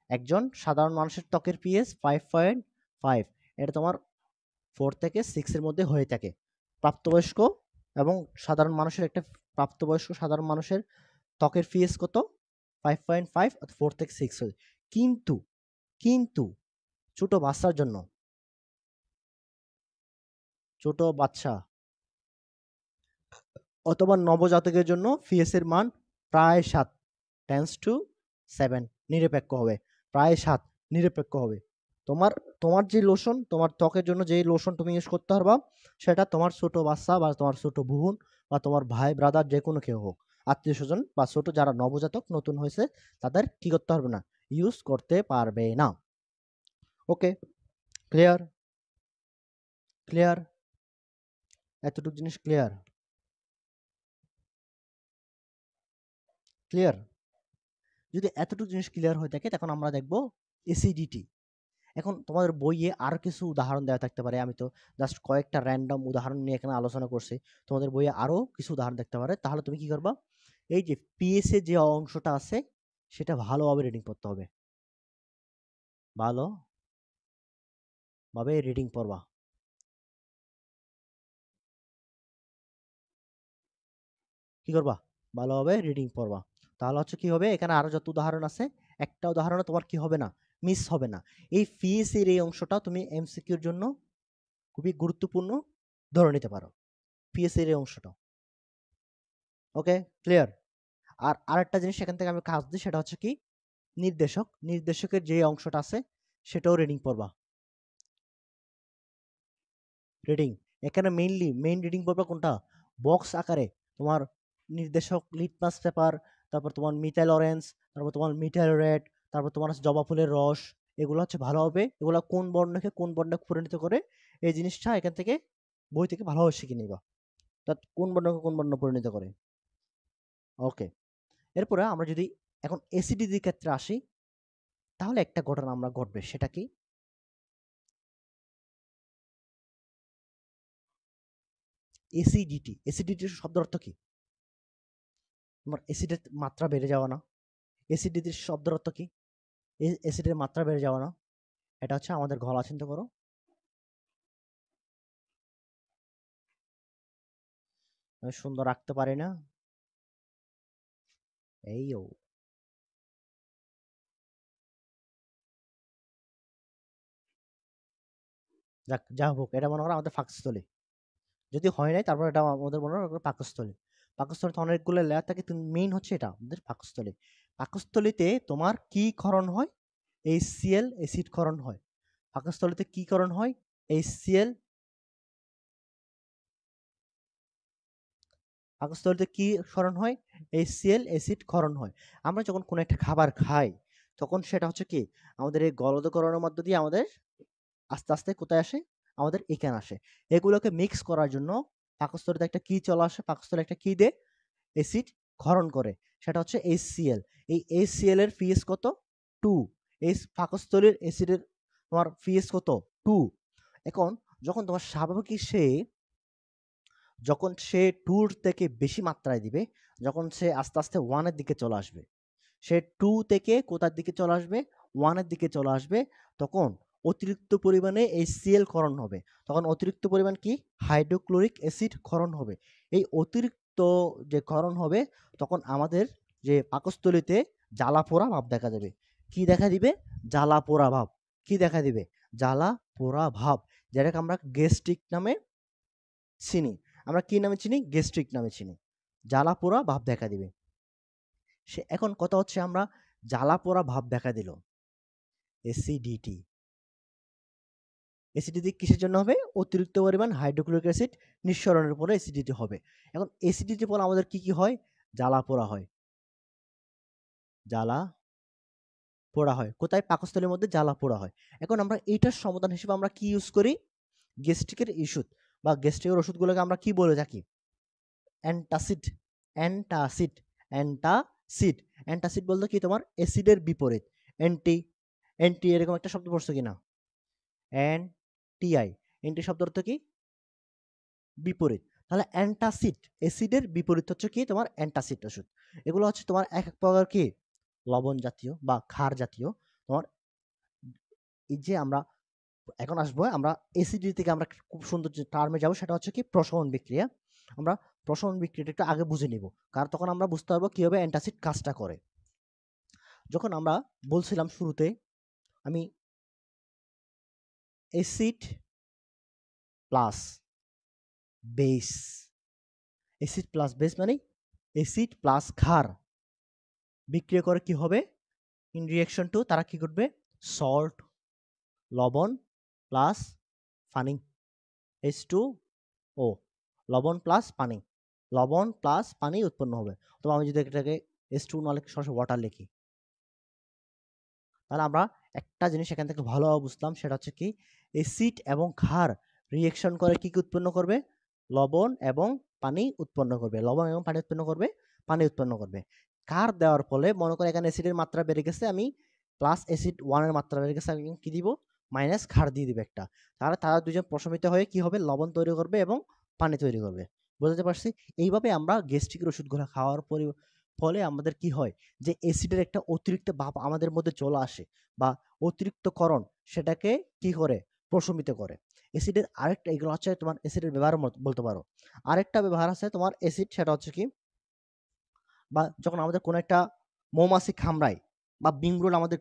একজন সাধারণ মানুষের ত্বকের পিএস 5.5। এটা তোমার 4 থেকে 6 এর মধ্যে হয়ে থাকে। প্রাপ্তবয়স্ক এবং সাধারণ মানুষের একটা, প্রাপ্তবয়স্ক সাধারণ মানুষের ত্বকের পিএস কত? 5.5, 4 থেকে 6 হয়। কিন্তু কিন্তু ছোট বাচ্চার জন্য, ছোট বাচ্চা অথবা নবজাতকের জন্য পিএস এর মান প্রায় 7, টেন্স টু 7 নিরপেক্ষ হবে। প্রায় 7 নিরপেক্ষ হবে। তোমার তোমার যে লোশন, তোমার ত্বকের জন্য যে লোশন তুমি ইউজ করতে পারবা, সেটা তোমার ছোট বাচ্চা বা তোমার ছোট বোন বা তোমার ভাই ব্রাদার যে কোনো কেউ হোক, আত্মীয় স্বজন বা ছোট যারা নবজাতক নতুন হয়েছে, তাদের কি করতে পারবে না? ইউজ করতে পারবে না। ওকে, ক্লিয়ার? ক্লিয়ার? এতটুকু জিনিস ক্লিয়ার? ক্লিয়ার? যদি এতটুকু জিনিস ক্লিয়ার হয়ে থাকে, তখন আমরা দেখব অ্যাসিডিটি। এখন তোমাদের বইয়ে আরো কিছু উদাহরণ দেওয়া থাকতে পারে, আমি তো জাস্ট কয়েকটা র্যান্ডম উদাহরণ নিয়ে এখানে আলোচনা করছি। তোমাদের বইয়ে আরো কিছু উদাহরণ দেখতে পারে, তাহলে তুমি কি করবা, এই যে পিএস এর যে অংশটা আছে সেটা ভালোভাবে রিডিং করতে হবে, ভালোভাবে রিডিং পড়বা। কি করবা, ভালোভাবে রিডিং পড়বা। তাহলে হচ্ছে কি হবে, এখানে আরো যত উদাহরণ আছে একটা উদাহরণ তোমার কি হবে না, মিস হবে না। এই পিএস এর এই অংশটা তুমি এমসিকিউর জন্য খুবই গুরুত্বপূর্ণ ধরে নিতে পারো, পিএস এর এই অংশটা। ওকে, ক্লিয়ার। আর আরেকটা জিনিস এখান থেকে আমি কাজ দিই, সেটা হচ্ছে কি নির্দেশকের যে অংশটা আছে সেটাও রিডিং পড়বা। রিডিং এখানে মেইন রিডিং পড়বা কোনটা, বক্স আকারে তোমার নির্দেশক, লিটমাস পেপার, তারপর তোমার মিথাইল অরেঞ্জ, তারপর তোমার মিথাইল রেড, তারপর তোমার হচ্ছে জবা ফুলের রস। এগুলো হচ্ছে ভালো হবে, এগুলো কোন বর্ণকে কোন বর্ণে পরিণত করে, এই জিনিসটা এখান থেকে বই থেকে ভালোভাবে শিখে নিবা, তা কোন বর্ণকে কোন বর্ণ পরিণত করে। ওকে, এরপরে আমরা যদি এখন এসিডির ক্ষেত্রে আসি, তাহলে একটা ঘটনা আমরা ঘটবে, সেটা কি, এসিডিটির শব্দ অর্থ কি, তোমার অ্যাসিডের মাত্রা বেড়ে যাওয়া না। অ্যাসিডিটির শব্দের অর্থ কি, অ্যাসিডের মাত্রা বেড়ে যাওয়া না। এটা হচ্ছে আমাদের গলা, চিন্তা করো। আমি সুন্দর রাখতে পারি না, এই ও, যাক যা হোক, এটা মনে করো আমাদের পাকস্থলী, যদি হয় নাই তারপর এটা আমাদের মনে করো পাকস্থলী। পাকস্থলীতে অনেকগুলো লেয়ার থাকে, কিন্তু মেইন হচ্ছে এটা আমাদের পাকস্থলী। পাকস্থলীতে তোমার কি ক্ষরণ হয়, HCl অ্যাসিড ক্ষরণ হয়। পাকস্থলীতে কি ক্ষরণ হয়, HCl। পাকস্থলীতে কি ক্ষরণ হয়, HCl অ্যাসিড ক্ষরণ হয়। আমরা যখন কোনো একটা খাবার খাই, তখন সেটা হচ্ছে কি, আমাদের এই গলদকরণের মধ্য দিয়ে আমাদের আস্তে আস্তে কোথায় আসে, আমাদের এখানে আসে। এগুলোকে মিক্স করার জন্য পাকস্থলীতে একটা কি চলে আসে, পাকস্থলী একটা কি দে, অ্যাসিড ক্ষরণ করে, সেটা হচ্ছে HCl। এই HCl এর পিএইচ কত, 2। এই পাকস্থলীর অ্যাসিডের তোমার পিএইচ কত, 2। এখন যখন তোমার স্বাভাবিক যখন সে 2 থেকে বেশি মাত্রায় দিবে, যখন সে আস্তে আস্তে 1 এর দিকে চলে আসবে, সে 2 থেকে কোথার দিকে চলে আসবে, 1 এর দিকে চলে আসবে, তখন অতিরিক্ত পরিমাণে HCl ক্ষরণ হবে। তখন অতিরিক্ত পরিমাণ কি, হাইড্রোক্লোরিক অ্যাসিড ক্ষরণ হবে। এই অতিরিক্ত যে ক্ষরণ হবে, তখন আমাদের যে পাকস্থলীতে জ্বালা পোড়া ভাব দেখা যাবে। কি দেখা দিবে, জ্বালা পোড়া ভাব। কি দেখা দিবে, জ্বালা পোড়া ভাব, যেটাকে আমরা গ্যাস্ট্রিক নামে চিনি। আমরা কি নামে চিনি, গ্যাস্ট্রিক নামে চিনি। জ্বালা পোড়া ভাব দেখা দিবে। সে এখন কথা হচ্ছে, আমরা জ্বালা পোড়া ভাব দেখা দিল, অ্যাসিডিটি। অ্যাসিডিটি কিসের জন্য হবে, অতিরিক্ত পরিমাণ হাইড্রোক্লোরিক অ্যাসিড নিঃসরণের পরে অ্যাসিডিটি হবে। এখন অ্যাসিডিটির ফলে আমাদের কি কি হয়, জ্বালা পোড়া হয়। জ্বালা পোড়া হয় কোথায়, পাকস্থলীর মধ্যে জ্বালা পোড়া হয়। এখন আমরা এইটার সমাধান হিসেবে আমরা কি ইউজ করি, গ্যাস্ট্রিকের ওষুধ বা গ্যাস্ট্রিকের ওষুধগুলোকে আমরা কি বলে থাকি, অ্যান্টাসিড। অ্যান্টাসিড অ্যান্টাসিড অ্যান্টাসিড বলতে কি, তোমার অ্যাসিডের বিপরীত। অ্যান্টি, অ্যান্টি এরকম একটা শব্দ পড়ছো কিনা, অ্যান্টিআই, অ্যান্টি শব্দ অর্থ কি, বিপরীত। তাহলে অ্যান্টাসিড, অ্যাসিডের বিপরীত হচ্ছে কি, তোমার অ্যান্টাসিড ওষুধ। এগুলো হচ্ছে তোমার এক এক প্রকার কি, লবণ জাতীয় বা ক্ষার জাতীয়। তোমার এই যে আমরা এখন আসবো, আমরা অ্যাসিডিটি থেকে আমরা খুব সুন্দর যে টার্মে যাবো, সেটা হচ্ছে কি, প্রশমন বিক্রিয়া। আমরা প্রশমন বিক্রিয়াটা একটু আগে বুঝে নিব, কারণ তখন আমরা বুঝতে পারবো কিভাবে অ্যান্টাসিড কাজটা করে। যখন আমরা বলছিলাম শুরুতে, আমি acid plus base, acid plus base মানে অ্যাসিড প্লাস ক্ষার বিক্রিয়া করে কি হবে, ইন রিয়াকশন টু, তারা কি করবে, সল্ট, লবণ প্লাস পানি, H2O, লবণ প্লাস পানি, লবণ প্লাস পানি উৎপন্ন হবে। তো আমি যদি এটাকে H2 না লিখে সরাসরি ওয়াটার লিখি, তাহলে আমরা একটা জিনিস এখান থেকে ভালোভাবে বুঝলাম, সেটা হচ্ছে কি, অ্যাসিড এবং ক্ষার রিয়েকশন করে কি কি উৎপন্ন করবে, লবণ এবং পানি উৎপন্ন করবে, লবণ এবং পানি উৎপন্ন করবে, পানি উৎপন্ন করবে। ক্ষার দেওয়ার ফলে মনে করো এখানে অ্যাসিডের মাত্রা বেড়ে গেছে, আমি প্লাস অ্যাসিড 1 এর মাত্রা বেড়ে গেছে, আমি কি দিব, মাইনাস ক্ষার দিয়ে দিবে একটা, তাহলে তারা দুজন প্রশমিত হয়ে কি হবে, লবণ তৈরি করবে এবং পানি তৈরি করবে। বুঝতে পারছি? এইভাবে আমরা গ্যাস্ট্রিকের ওষুধগুলো খাওয়ার ফলে আমাদের কি হয়, যে অ্যাসিডের একটা অতিরিক্ত ভাব আমাদের মধ্যে চলে আসে বা অতিরিক্তকরণ সেটাকে কি করে, প্রশমিত করে। অ্যাসিডের আরেকটা, এগুলো হচ্ছে তোমার অ্যাসিডের ব্যবহার বলতে পারো। আরেকটা ব্যবহার আছে তোমার অ্যাসিড, সেটা হচ্ছে কি, বা যখন আমাদের কোনো একটা মৌমাছি কামড়ায় বা বিমরুল আমাদের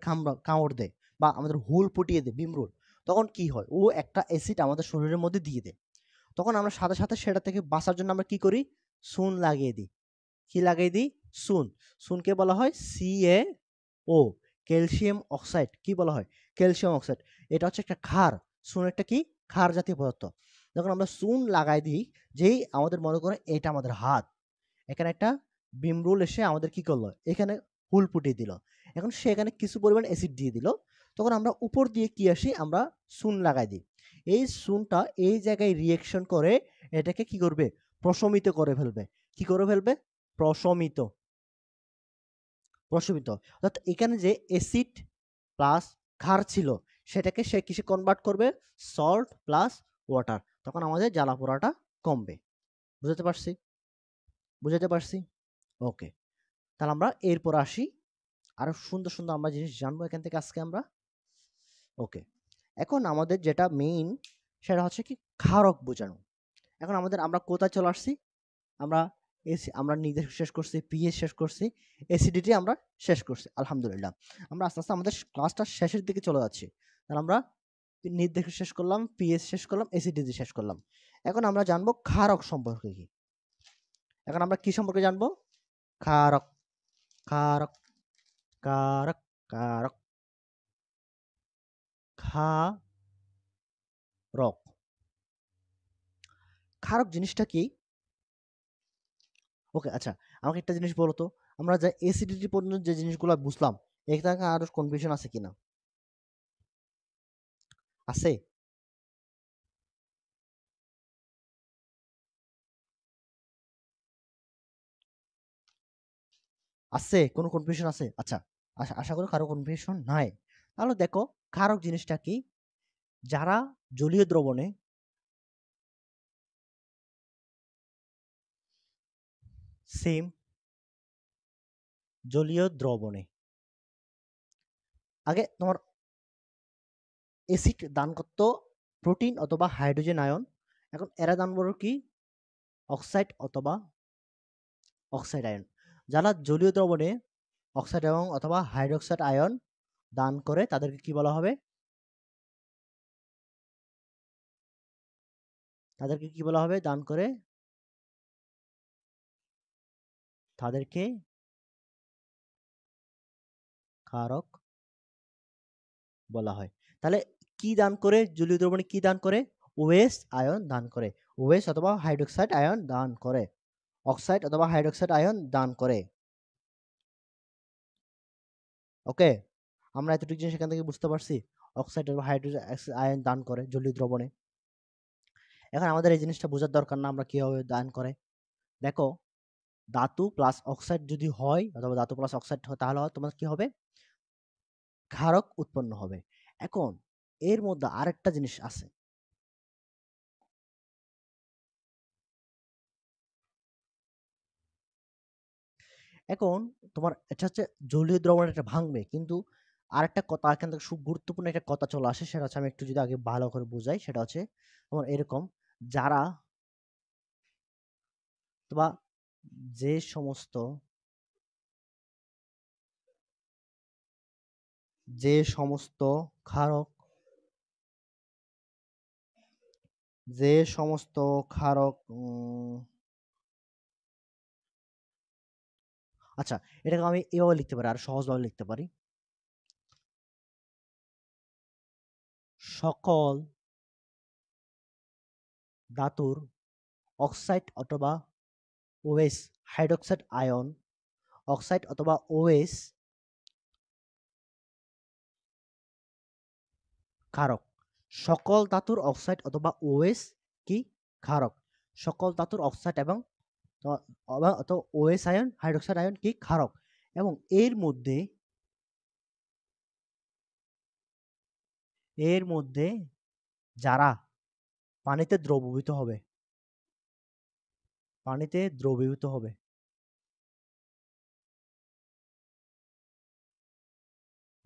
কামড় দেয় বা আমাদের হুল ফুটিয়ে দেয় বিমরুল, তখন কি হয়, ও একটা অ্যাসিড আমাদের শরীরের মধ্যে দিয়ে দেয়। তখন আমরা সাথে সাথে সেটা থেকে বাঁচার জন্য আমরা কি করি, চুন লাগিয়ে দিই। কি লাগিয়ে দিই? চুন। চুনকে বলা হয় CaO, ক্যালসিয়াম অক্সাইড। কি বলা হয়? Calcium oxide. এটা হচ্ছে একটা ক্ষার। চুন একটা কি, ক্ষার জাতীয় পদার্থ। যখন আমরা চুন লাগাই দিই, যেই আমাদের মনে করে এটা আমাদের হাত, এখানে একটা বিমরুল এসে আমাদের কি করলো, এখানে হুল ফুটিয়ে দিল, এখন সে এখানে কিছু পরিমাণ অ্যাসিড দিয়ে দিল, তখন আমরা উপর দিয়ে কি আসি, আমরা চুন লাগাই দিই। এই চুনটা এই জায়গায় রিয়েকশন করে এটাকে কি করবে, প্রশমিত করে ফেলবে। কি করে ফেলবে? প্রশমিত। প্রশমিত অর্থাৎ এখানে যে অ্যাসিড প্লাস ক্ষার ছিল, সেটাকে সে কিসে কনভার্ট করবে, সল্ট প্লাস ওয়াটার। তখন আমাদের জ্বালা পোড়াটা কমবে। বুঝতে পারছি? বুঝতে পারছি? ওকে, তাহলে আমরা এরপর আসি, আরো সুন্দর সুন্দর আমরা জিনিস জানবো এখান থেকে আজকে আমরা। ওকে, এখন আমাদের যেটা মেইন, সেটা হচ্ছে কি, ক্ষারক বোঝানো। এখন আমাদের, আমরা কোথায় চলে আসছি, আমরা আমরা নির্দেশ শেষ করছি, পিএস শেষ করছি, এসিডিটি আমরা শেষ করছি, আলহামদুলিল্লাহ। আমরা আস্তে আস্তে আমাদের ক্লাসটা শেষের দিকে চলে যাচ্ছি। তাহলে আমরা নির্দেশ শেষ করলাম, পিএস শেষ করলাম, এসিডিটি শেষ করলাম। এখন আমরা জানবো ক্ষারক সম্পর্কে কি। এখন আমরা কি সম্পর্কে জানবো? ক্ষারক। ক্ষারক, কারক, কারক, ক্ষারক। ক্ষারক জিনিসটা কি? ওকে, আচ্ছা, আমাকে একটা জিনিস বলো তো, আমরা যে এসিডিটি পর্যন্ত যে জিনিসগুলো বুঝলাম, এখানে আরো কনফিউশন আছে কিনা? আছে? আছে, কোনো কনফিউশন আছে? আচ্ছা, আশা আশা করি কারো কনফিউশন নাই। তাহলে দেখো, ক্ষারক জিনিসটা কি, যারা জলীয় দ্রবণে, সেম, জলীয় দ্রবণে আগে তোমার অ্যাসিড দান করত প্রোটিন অথবা হাইড্রোজেন আয়ন, এখন এরা দান করো কি, অক্সাইড অথবা অক্সাইড আয়ন। যারা জলীয় দ্রবণে অক্সাইড এবং অথবা হাইড্রোক্সাইড আয়ন দান করে, তাদেরকে কি বলা হবে? তাদেরকে কি বলা হবে দান করে? তাদেরকে ক্ষারক বলা হয়। তাহলে কি দান করে, জলীয় দ্রবণে কি দান করে? ওএস আয়ন দান করে। ওএস অথবা হাইড্রোক্সাইড আয়ন দান করে। অক্সাইড অথবা হাইড্রোক্সাইড আয়ন দান করে। ওকে, আমরা এতটুকু জিনিস এখান থেকে বুঝতে পারছি, অক্সাইড অথবা হাইড্রোক্সাইড আয়ন দান করে জলীয় দ্রবণে। এখন আমাদের এই জিনিসটা বোঝার দরকার না, আমরা কিভাবে দান করে। দেখো, ধাতু প্লাস অক্সাইড যদি হয় অথবা ধাতু প্লাস অক্সাইড হয়, তাহলে তোমার কি হবে, ক্ষারক উৎপন্ন হবে। এখন এর মধ্যে আরেকটা জিনিস আছে। এখন তোমার এটা হচ্ছে জলীয় দ্রবণ, এটা ভাঙবে, কিন্তু আরেকটা কথা এখান থেকে খুব গুরুত্বপূর্ণ একটা কথা চলে আসে, সেটা হচ্ছে, আমি একটু যদি আগে ভালো করে বুঝাই, সেটা হচ্ছে তোমার এরকম, যারা তোমার যে সমস্ত যে সমস্ত ক্ষারক যে সমস্ত ক্ষারক আচ্ছা, এটাকে আমি এভাবে লিখতে পারি, আর সহজভাবে লিখতে পারি, সকল ধাতুর অক্সাইড অথবা ওএস, হাইড্রোক্সাইড আয়ন, অক্সাইড অথবা ওএস ক্ষারক। সকল ধাতুর অক্সাইড অথবা ওএস কি, ক্ষারক। সকল ধাতুর অক্সাইড এবং অথবা ওএস আয়ন, হাইড্রোক্সাইড আয়ন কি, ক্ষারক। এবং এর মধ্যে এর মধ্যে যারা পানিতে দ্রবীভূত হবে, পানিতে দ্রবীভূত হবে,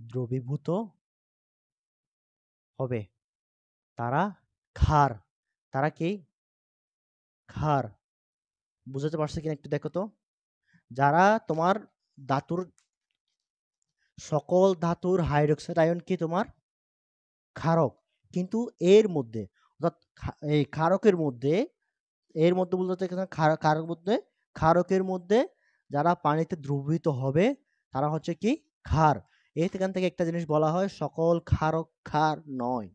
দ্রবীভূত হবে, তারা ক্ষার। তারা কি? ক্ষার। বুঝাতে পারছে কিনা একটু দেখো তো। যারা তোমার ধাতুর, সকল ধাতুর হাইড্রোক্সাইড আয়ন কি তোমার ক্ষারক, কিন্তু এর মধ্যে, অর্থাৎ এই ক্ষারকের মধ্যে, এর মধ্যে বলতে ক্ষারক মধ্যে, ক্ষারকের মধ্যে যারা পানিতে দ্রবীভূত হবে তারা হচ্ছে কি ক্ষার। এখান থেকে একটা জিনিস বলা হয়, সকল ক্ষারক ক্ষার নয়।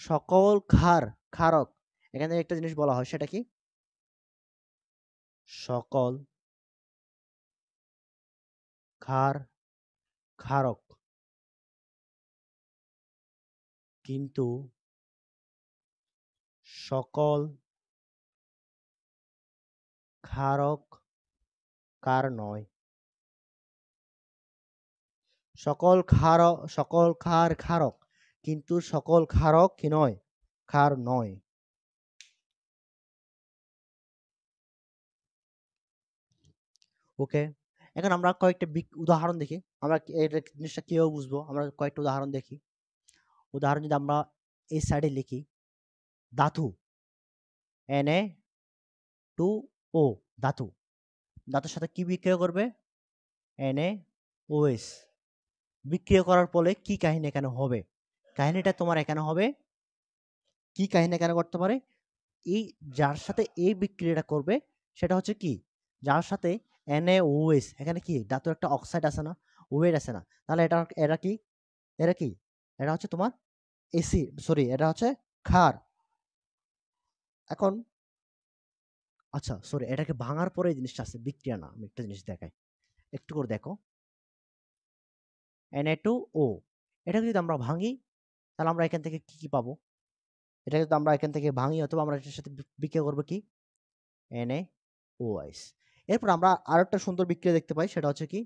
সকল ক্ষার ক্ষারক, এখানে একটা জিনিস বলা হয়, সেটা কি? সকল ক্ষার ক্ষারক, কিন্তু সকল ক্ষারক ক্ষার নয়। সকল ক্ষার ক্ষারক, কিন্তু সকল ক্ষারক কি নয়? ক্ষার নয়। ওকে, এখন আমরা কয়েকটা উদাহরণ দেখি। আমরা এটা জিনিসটা কিভাবে বুঝবো, আমরা কয়েকটা উদাহরণ দেখি। উদাহরণ যদি আমরা এই সাইডে লিখি, ধাতু Na2O, ধাতু, ধাতুর সাথে কি বিক্রিয়া করবে? NaOH। বিক্রিয়া করার ফলে কি কাহিনী এখানে হবে? কাহিনীটা তোমার এখানে হবে, কি কাহিনী এখানে করতে পারে? এই যার সাথে এই বিক্রিয়াটা করবে সেটা হচ্ছে কি, যার সাথে NaOH, এখানে কি ধাতুর একটা অক্সাইড আছে না, ওয়েট আছে না, তাহলে এটা এটা কি, এটা কি, এটা হচ্ছে তোমার এসি, সরি এটা হচ্ছে ক্ষার। এখন আচ্ছা সরি, এটাকে ভাঙার পরে এই জিনিসটা আছে, বিক্রিয়া না। আমি একটা জিনিস দেখাই, একটু করে দেখো। Na2O, এটাকে যদি আমরা ভাঙি তাহলে আমরা এখান থেকে কি কি পাবো? এটা যদি আমরা এখান থেকে ভাঙি, অথবা আমরা এটার সাথে বিক্রিয়া করবো কি, NaOH। এরপর আমরা আরো একটা সুন্দর বিক্রিয়া দেখতে পাই, সেটা হচ্ছে কি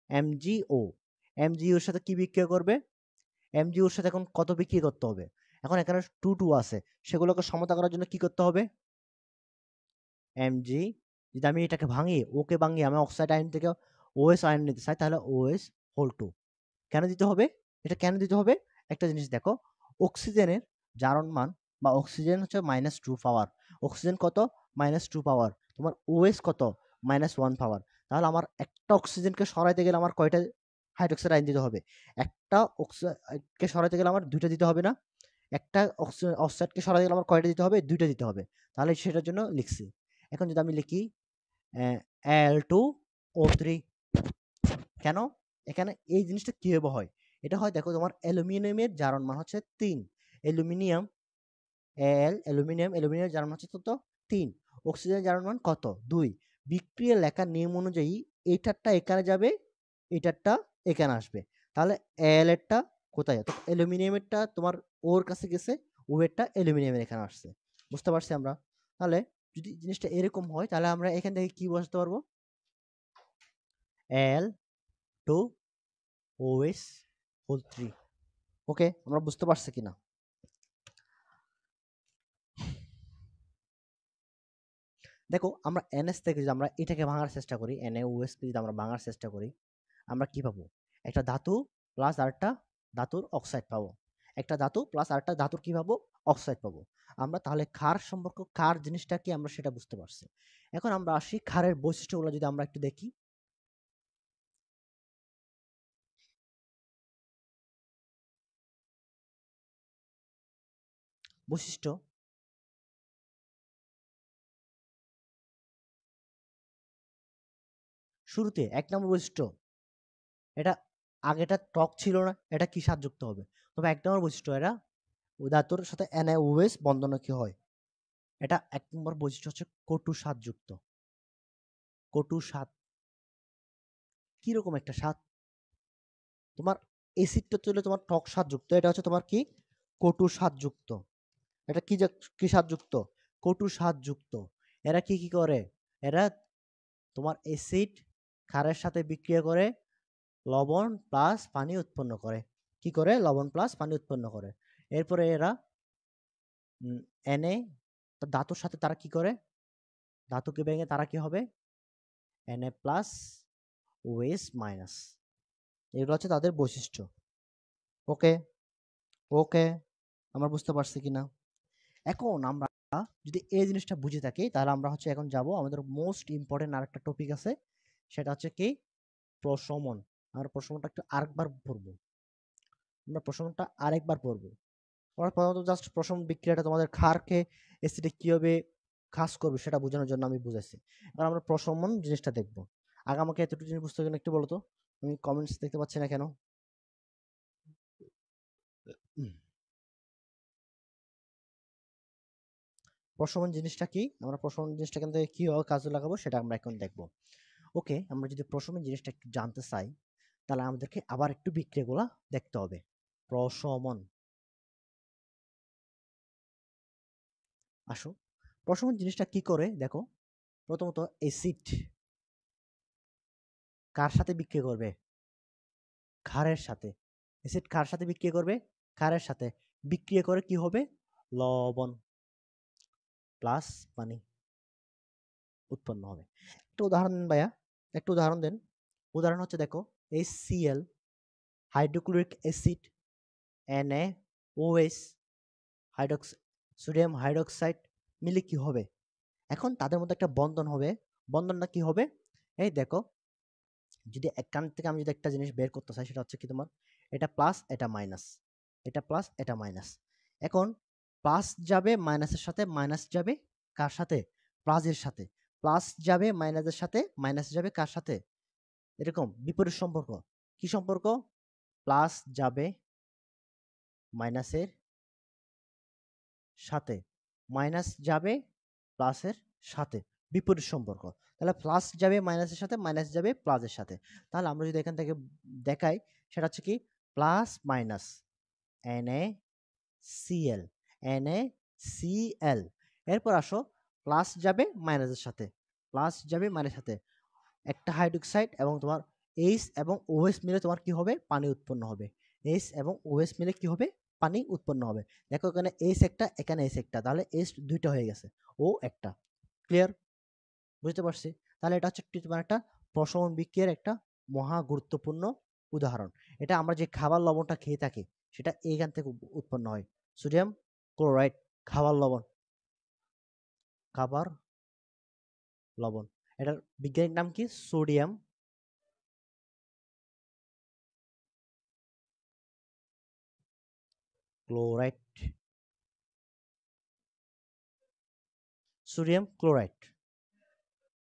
MgO। MgOর সাথে কি বিক্রিয়া করবে? MgOর সাথে এখন কত বিক্রিয়া করতে হবে? এখন এখানে 2 আছে, সেগুলোকে সমতা করার জন্য কি করতে হবে? Mg, যদি আমি এটাকে ভাঙি, ওকে ভাঙি, আমি অক্সাইড আয়ন থেকে OH আয়ন নিতে চাই, তাহলে OH হোল 2 কেন দিতে হবে? এটা কেন দিতে হবে? একটা জিনিস দেখো, অক্সিজেনের জারণ মান, বা অক্সিজেন হচ্ছে -2 পাওয়ার, অক্সিজেন কত? -2 পাওয়ার, তোমার OH কত? -1 পাওয়ার। তাহলে আমার একটা অক্সিজেনকে সরাইতে গেলে আমার কয়টা হাইড্রোক্সাইড আয়ন দিতে হবে? একটা অক্সাইডকে সরাইতে গেলে আমার 2টা দিতে হবে না? একটা অক্সাইডকে সরাইতে গেলে আমার কয়টা দিতে হবে? 2টা দিতে হবে। তাহলে সেটার জন্য লিখছি। এখন যদি আমি লিখি Al2O3, কেন? এখানে এই জিনিসটা কিভাবে হয়? এটা হয় দেখো, তোমার অ্যালুমিনিয়ামের জারণ মান হচ্ছে 3। অ্যালুমিনিয়াম, অ্যালুমিনিয়ামের জারণ হচ্ছে কত? 3। অক্সিজেনের জারণ মান কত? 2। বিক্রিয়ার লেখার নিয়ম অনুযায়ী এইটারটা এখানে যাবে, এটারটা এখানে আসবে। তাহলে Al এরটা কোথায়? তো অ্যালুমিনিয়ামেরটা তোমার ওর কাছে গেছে, ও এরটা অ্যালুমিনিয়ামের এখানে আসছে। বুঝতে পারছি আমরা? তাহলে যদি জিনিসটা এরকম হয়, তাহলে আমরা এখান থেকে কি বসাতে পারবো? Al2OH whole 3। ওকে, আমরা বুঝতে পারছি কিনা? দেখো, আমরা NH থেকে যদি আমরা এটাকে ভাঙার চেষ্টা করি, NaOH কে যদি আমরা ভাঙার চেষ্টা করি, আমরা কি পাবো? একটা ধাতু প্লাস আরেকটা ধাতুর অক্সাইড পাবো। একটা ধাতু প্লাস আরেকটা ধাতুর কি পাবো? অক্সাইড পাবো। আমরা তাহলে ক্ষার সম্পর্ক, ক্ষার জিনিসটা কি, আমরা সেটা বুঝতে পারছি। এখন আমরা আসি ক্ষারের বৈশিষ্ট্যগুলো যদি আমরা একটু দেখি। বৈশিষ্ট্য, শুরুতে 1 নম্বর বৈশিষ্ট্য, এটা আগেটা টক ছিল না, এটা কি স্বাদযুক্ত হবে? তবে 1 নম্বর বৈশিষ্ট্য, এরা ওই ধাতুর সাথে NaOH বন্ধন কি হয়? এটা 1 নম্বর বৈশিষ্ট্য হচ্ছে কটু স্বাদযুক্ত। কটু স্বাদ, কিরকম একটা স্বাদ? তোমার এসিডটা চলে তোমার টক স্বাদযুক্ত, এটা হচ্ছে তোমার কি কটু স্বাদযুক্ত। এটা কি কি স্বাদযুক্ত? কটু স্বাদযুক্ত। এরা কি কি করে? এরা তোমার অ্যাসিড ক্ষারের সাথে বিক্রিয়া করে লবণ প্লাস পানি উৎপন্ন করে। কি করে, লবণ প্লাস পানি উৎপন্ন করে। এরপরে এরা Na ধাতুর সাথে তারা কি করে, ধাতুকে ভেঙে তারা কি হবে, Na প্লাস OH মাইনাস। এগুলো হচ্ছে তাদের বৈশিষ্ট্য। ওকে ওকে, আমরা বুঝতে পারছি কিনা? এখন আমরা যদি এই জিনিসটা বুঝে থাকি তাহলে আমরা হচ্ছে এখন যাব আমাদের মোস্ট ইম্পর্টেন্ট আরেকটা টপিক আছে, সেটা হচ্ছে কি প্রশমন। আমরা প্রশমনটা একটু আরেকবার পড়বো, আমরা প্রশমনটা আরেকবার পড়বো। আমরা প্রথমত জাস্ট প্রশমন বিক্রিয়াটা তোমাদের ক্ষারকে অ্যাসিডে কিভাবে কাজ করবে সেটা বোঝানোর জন্য আমি বুঝাইছি। এবার আমরা প্রশমন জিনিসটা দেখব। আগে আমাকে এতটুকু জিনিস বুঝতে গেলে একটু বলো তো, আমি কমেন্টস দেখতে পাচ্ছি না কেন? প্রশমন জিনিসটা কি, আমরা প্রশমন জিনিসটা কিন্তু কিভাবে কাজে লাগাবো সেটা আমরা এখন দেখবো। ওকে, আমরা যদি প্রশমন জিনিসটা একটু জানতে চাই তাহলে আমাদেরকে আবার একটু বিক্রিয়াগুলা দেখতে হবে। প্রশমন, আসো প্রশমন জিনিসটা কি করে দেখো। প্রথমত অ্যাসিড কার সাথে বিক্রিয়া করবে, ক্ষারের সাথে। অ্যাসিড কার সাথে বিক্রিয়া করবে, ক্ষারের সাথে। বিক্রিয়া করে কি হবে, লবণ প্লাস পানি উৎপন্ন হবে। একটা উদাহরণ দেন ভাইয়া, একটা উদাহরণ দেন। উদাহরণ হচ্ছে দেখো HCl, hydrochloric acid, NaOH, sodium hydroxide মিলে কি হবে, এখন তাদের মধ্যে একটা বন্ধন হবে। বন্ধনটা কি হবে, এই দেখো, যদি এখান থেকে আমি যদি একটা জিনিস বের করতে চাই সেটা হচ্ছে কি তোমার, এটা প্লাস এটা মাইনাস, এটা প্লাস এটা মাইনাস। এখন প্লাস যাবে মাইনাসের সাথে, মাইনাস যাবে কার সাথে, প্লাসের সাথে। প্লাস যাবে মাইনাসের সাথে, মাইনাস যাবে কার সাথে, এরকম বিপরীত সম্পর্ক। কি সম্পর্ক, প্লাস যাবে মাইনাসের সাথে, মাইনাস যাবে প্লাসের সাথে, বিপরীত সম্পর্ক। তাহলে প্লাস যাবে মাইনাসের সাথে, মাইনাস যাবে প্লাসের সাথে। তাহলে আমরা যদি এখান থেকে দেখাই সেটা হচ্ছে কি প্লাস মাইনাস NaCl, NaCl। এরপর আসো প্লাস যাবে মাইনাসের সাথে, প্লাস যাবে মাইনাসের সাথে, একটা হাইড্রোক্সাইড এবং তোমার এইচ এবং ওএস মিলে তোমার কি হবে, পানি উৎপন্ন হবে। এইচ এবং ওএস মিলে কি হবে, পানি উৎপন্ন হবে। দেখো এখানে এইচ একটা, এখানে এইচ একটা, তাহলে এইচ দুইটা হয়ে গেছে, ও একটা। ক্লিয়ার, বুঝতে পারছি? তাহলে এটা হচ্ছে তোমার একটা প্রশমন বিক্রিয়ার একটা মহা গুরুত্বপূর্ণ উদাহরণ। এটা আমরা যে খাবার লবণটা খেয়ে থাকি সেটা এইখান থেকে উৎপন্ন হয়, সোডিয়াম ক্লোরাইড, খাবার লবণ, খাবার লবণ। এটার বিজ্ঞানিক নাম কি, সোডিয়াম ক্লোরাইড, সোডিয়াম ক্লোরাইড।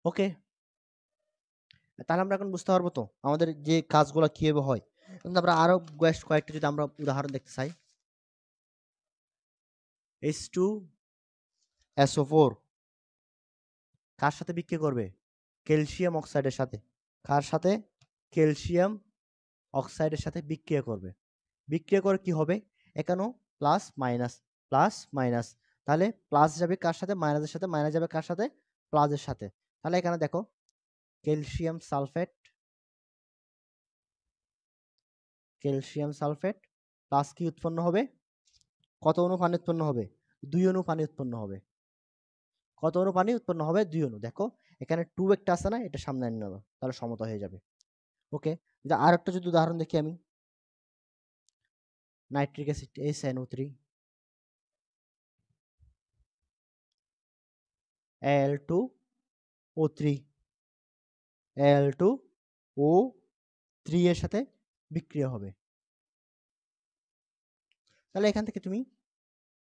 ওকে, তাহলে আমরা এখন বুঝতে পারবো তো আমাদের যে কাজগুলো কিভাবে হয়। কিন্তু আমরা আরো কয়েকটা যদি আমরা উদাহরণ দেখতে চাই, H2SO4 কার সাথে বিক্রিয়া করবে, ক্যালসিয়াম অক্সাইডের সাথে। কার সাথে, ক্যালসিয়াম অক্সাইডের সাথে বিক্রিয়া করবে। বিক্রিয়া করে কি হবে, এখানেও প্লাস মাইনাস, প্লাস মাইনাস। তাহলে প্লাস যাবে কার সাথে, মাইনাসের সাথে, মাইনাস যাবে কার সাথে, প্লাসের সাথে। তাহলে এখানে দেখো calcium sulphate, calcium sulphate plus কি উৎপন্ন হবে, কত অণু পানি উৎপন্ন হবে, 2 অণু পানি উৎপন্ন হবে। কত অণু পানি উৎপন্ন হবে, 2 অণু। দেখো এখানে 2 একটা আছে না, এটা সামনে আনি নেবো, তাহলে সমতা হয়ে যাবে। ওকে, আর একটা যদি উদাহরণ দেখি আমি, nitric acid HNO3, Al2O3, Al2O3 এর সাথে বিক্রিয়া হবে। তাহলে এখান থেকে তুমি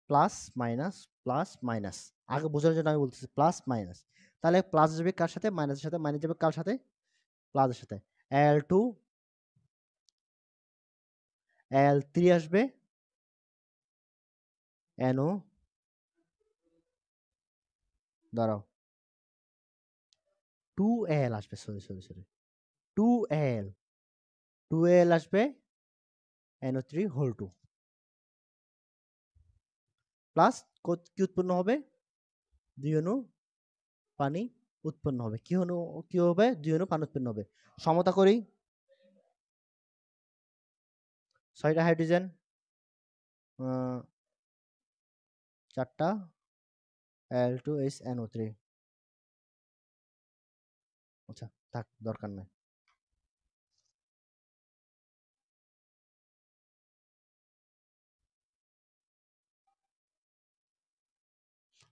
প্লাস মাইনাস, প্লাস মাইনাস, আগে বোঝার জন্য আমি বলতেছি প্লাস মাইনাস। তাহলে প্লাস যাবে কার সাথে, মাইনাসের সাথে, মাইনাস যাবে কার সাথে, প্লাসের সাথে। Al2, Al3 আসবে, NO, দাঁড়াও, 2Al আসবে, sorry sorry sorry, 2Al, 2Al আসবে, NO3 হোল 2 প্লাস কি উৎপন্ন হবে, 2 অণু পানি উৎপন্ন হবে। কি অণু, কি হবে, 2 অণু পানি উৎপন্ন হবে। সমতা করি, 6টা হাইড্রোজেন, 4টা Al2SNO3। আচ্ছা, থাক, দরকার নাই।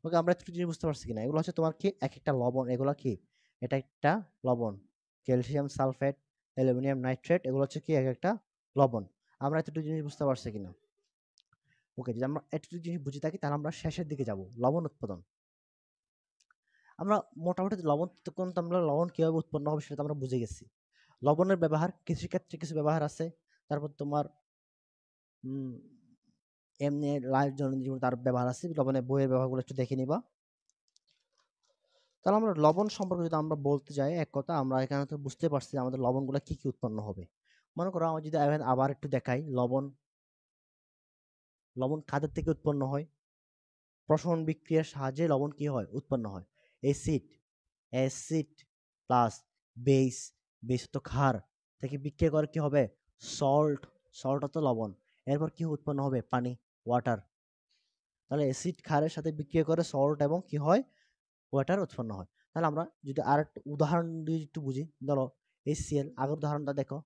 ওকে, আমরা একটু জিনিস বুঝতে পারছি কিনা? এগুলো হচ্ছে তোমার কি এক একটা লবণ, এগুলো কি? এটা একটা লবণ, ক্যালসিয়াম সালফেট, অ্যালুমিনিয়াম নাইট্রেট, এগুলো হচ্ছে কি এক একটা লবণ। আমরা এতটুকু জিনিস বুঝতে পারছি কিনা? ওকে, যদি আমরা এতটুকু জিনিস বুঝে থাকি তাহলে আমরা শেষের দিকে যাব, লবণ উৎপাদন। আমরা মোটামুটি লবণ তখন তো আমরা লবণ কিভাবে উৎপন্ন হবে সেটা তো আমরা বুঝে গেছি। লবণের ব্যবহার কৃষিক্ষেত্রে কিছু ব্যবহার আছে, তারপর তোমার এমনি লাইফ জীবন তার ব্যবহার আছে। লবণের বইয়ের ব্যবহারগুলো একটু দেখে নিবা। তাহলে আমরা লবণ সম্পর্কে যদি আমরা বলতে যাই এক কথা, আমরা এখানে তো বুঝতে পারছি আমাদের লবণগুলো কি কি উৎপন্ন হবে। মনে করো আমরা যদি আবার একটু দেখাই, লবণ লবণ খাদের থেকে উৎপন্ন হয়। প্রশমন বিক্রিয়ার সাহায্যে লবণ কি হয়? উৎপন্ন হয়। Acid acid plus base, base তো ক্ষার থেকে বিক্রিয়া করে কি হবে? সল্ট, সল্ট তো লবণ। এরপর কি উৎপন্ন হবে? পানি, ওয়াটার। তাহলে অ্যাসিড ক্ষারের সাথে বিক্রিয়া করে সল্ট এবং কি হয়? ওয়াটার উৎপন্ন হয়। তাহলে আমরা যদি আর একটা উদাহরণ দিয়ে একটু বুঝি, ধরো HCl, আগের উদাহরণটা দেখো,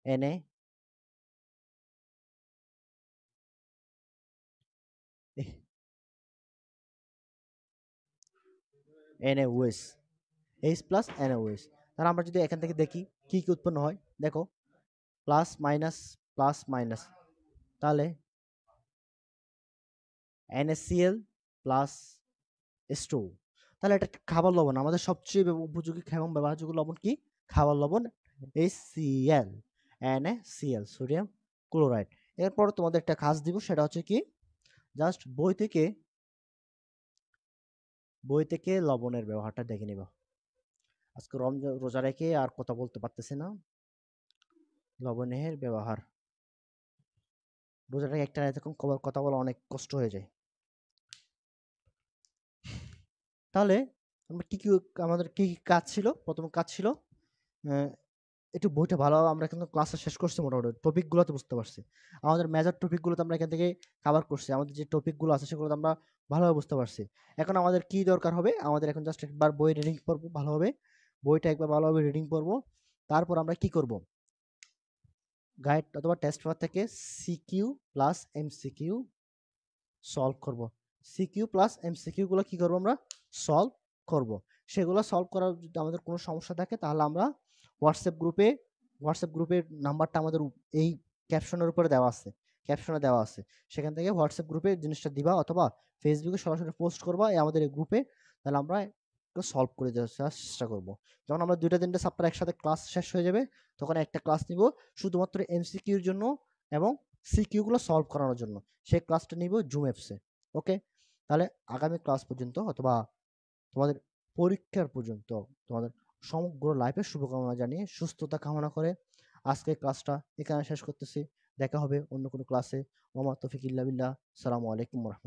Na NaOH, H plus NaOH। তাহলে আমরা যদি এখান থেকে দেখি কি কি উৎপন্ন হয়, দেখো প্লাস মাইনাস প্লাস মাইনাস, তাহলে NaCl প্লাস H2। তাহলে এটা একটা খাবার লবণ, আমাদের সবচেয়ে উপযোগী এবং ব্যবহারযোগ্য লবণ কি? খাবার লবণ HCl, NaCl, সোডিয়াম ক্লোরাইড। এরপর তোমাদের একটা কাজ দিব, সেটা হচ্ছে কি, জাস্ট বই থেকে লবণের ব্যবহারটা দেখে নিবা। আজকে রোজা রেখে আর কথা বলতে পারতেছি না। লবণের ব্যবহার, রোজা রেখে একটা এরকম কথা বলা অনেক কষ্ট হয়ে যায়। তাহলে আমরা আমাদের কি কি কাজ ছিল? প্রথম কাজ ছিল একটু বইটা ভালো, আমরা কিন্তু ক্লাসটা শেষ করছি, মোটামুটি টপিকগুলো তো বুঝতে পারছি। আমাদের মেজর টপিকগুলো তো আমরা এখান থেকে কভার করছি, আমাদের যে টপিকগুলো আছে সেগুলো তো আমরা ভালোভাবে বুঝতে পারছি। এখন আমাদের কি দরকার হবে? আমাদের এখন জাস্ট একবার বই রিডিং পড়বো ভালোভাবে, বইটা একবার ভালোভাবে রিডিং পড়বো। তারপর আমরা কি করব? গাইড অথবা টেস্ট পেপার থেকে সিকিউ প্লাস এমসিকিউ সলভ করব। সিকিউ প্লাস এমসিকিউ গুলো কি করব? আমরা সলভ করব। সেগুলো সলভ করার যদি আমাদের কোনো সমস্যা থাকে তাহলে আমরা হোয়াটসঅ্যাপ গ্রুপের নাম্বারটা আমাদের এই ক্যাপশনের উপরে দেওয়া আছে, ক্যাপশনে দেওয়া আছে। সেখান থেকে হোয়াটসঅ্যাপ গ্রুপে জিনিসটা দিবা, অথবা ফেসবুকে সরাসরি পোস্ট করবা আমাদের এই গ্রুপে। তাহলে আমরা সলভ করে দেওয়ার চেষ্টা করব। যখন আমরা 2টা-3টা চ্যাপ্টার একসাথে ক্লাস শেষ হয়ে যাবে, তখন একটা ক্লাস নিব শুধুমাত্র এমসিকিউর জন্য এবং সিকিউ গুলো সলভ করানোর জন্য। সেই ক্লাসটা নিব জুম অ্যাপসে। ওকে, তাহলে আগামী ক্লাস পর্যন্ত অথবা তোমাদের পরীক্ষার পর্যন্ত তোমাদের সমগ্র লাইফের শুভকামনা জানিয়ে, সুস্থতা কামনা করে আজকের ক্লাসটা এখানে শেষ করতেছি। দেখা হবে অন্য কোনো ক্লাসে। ওমা তৌফিক ইল্লা বিল্লাহ। আসসালামু আলাইকুম ওয়া রাহমাতুল্লাহ।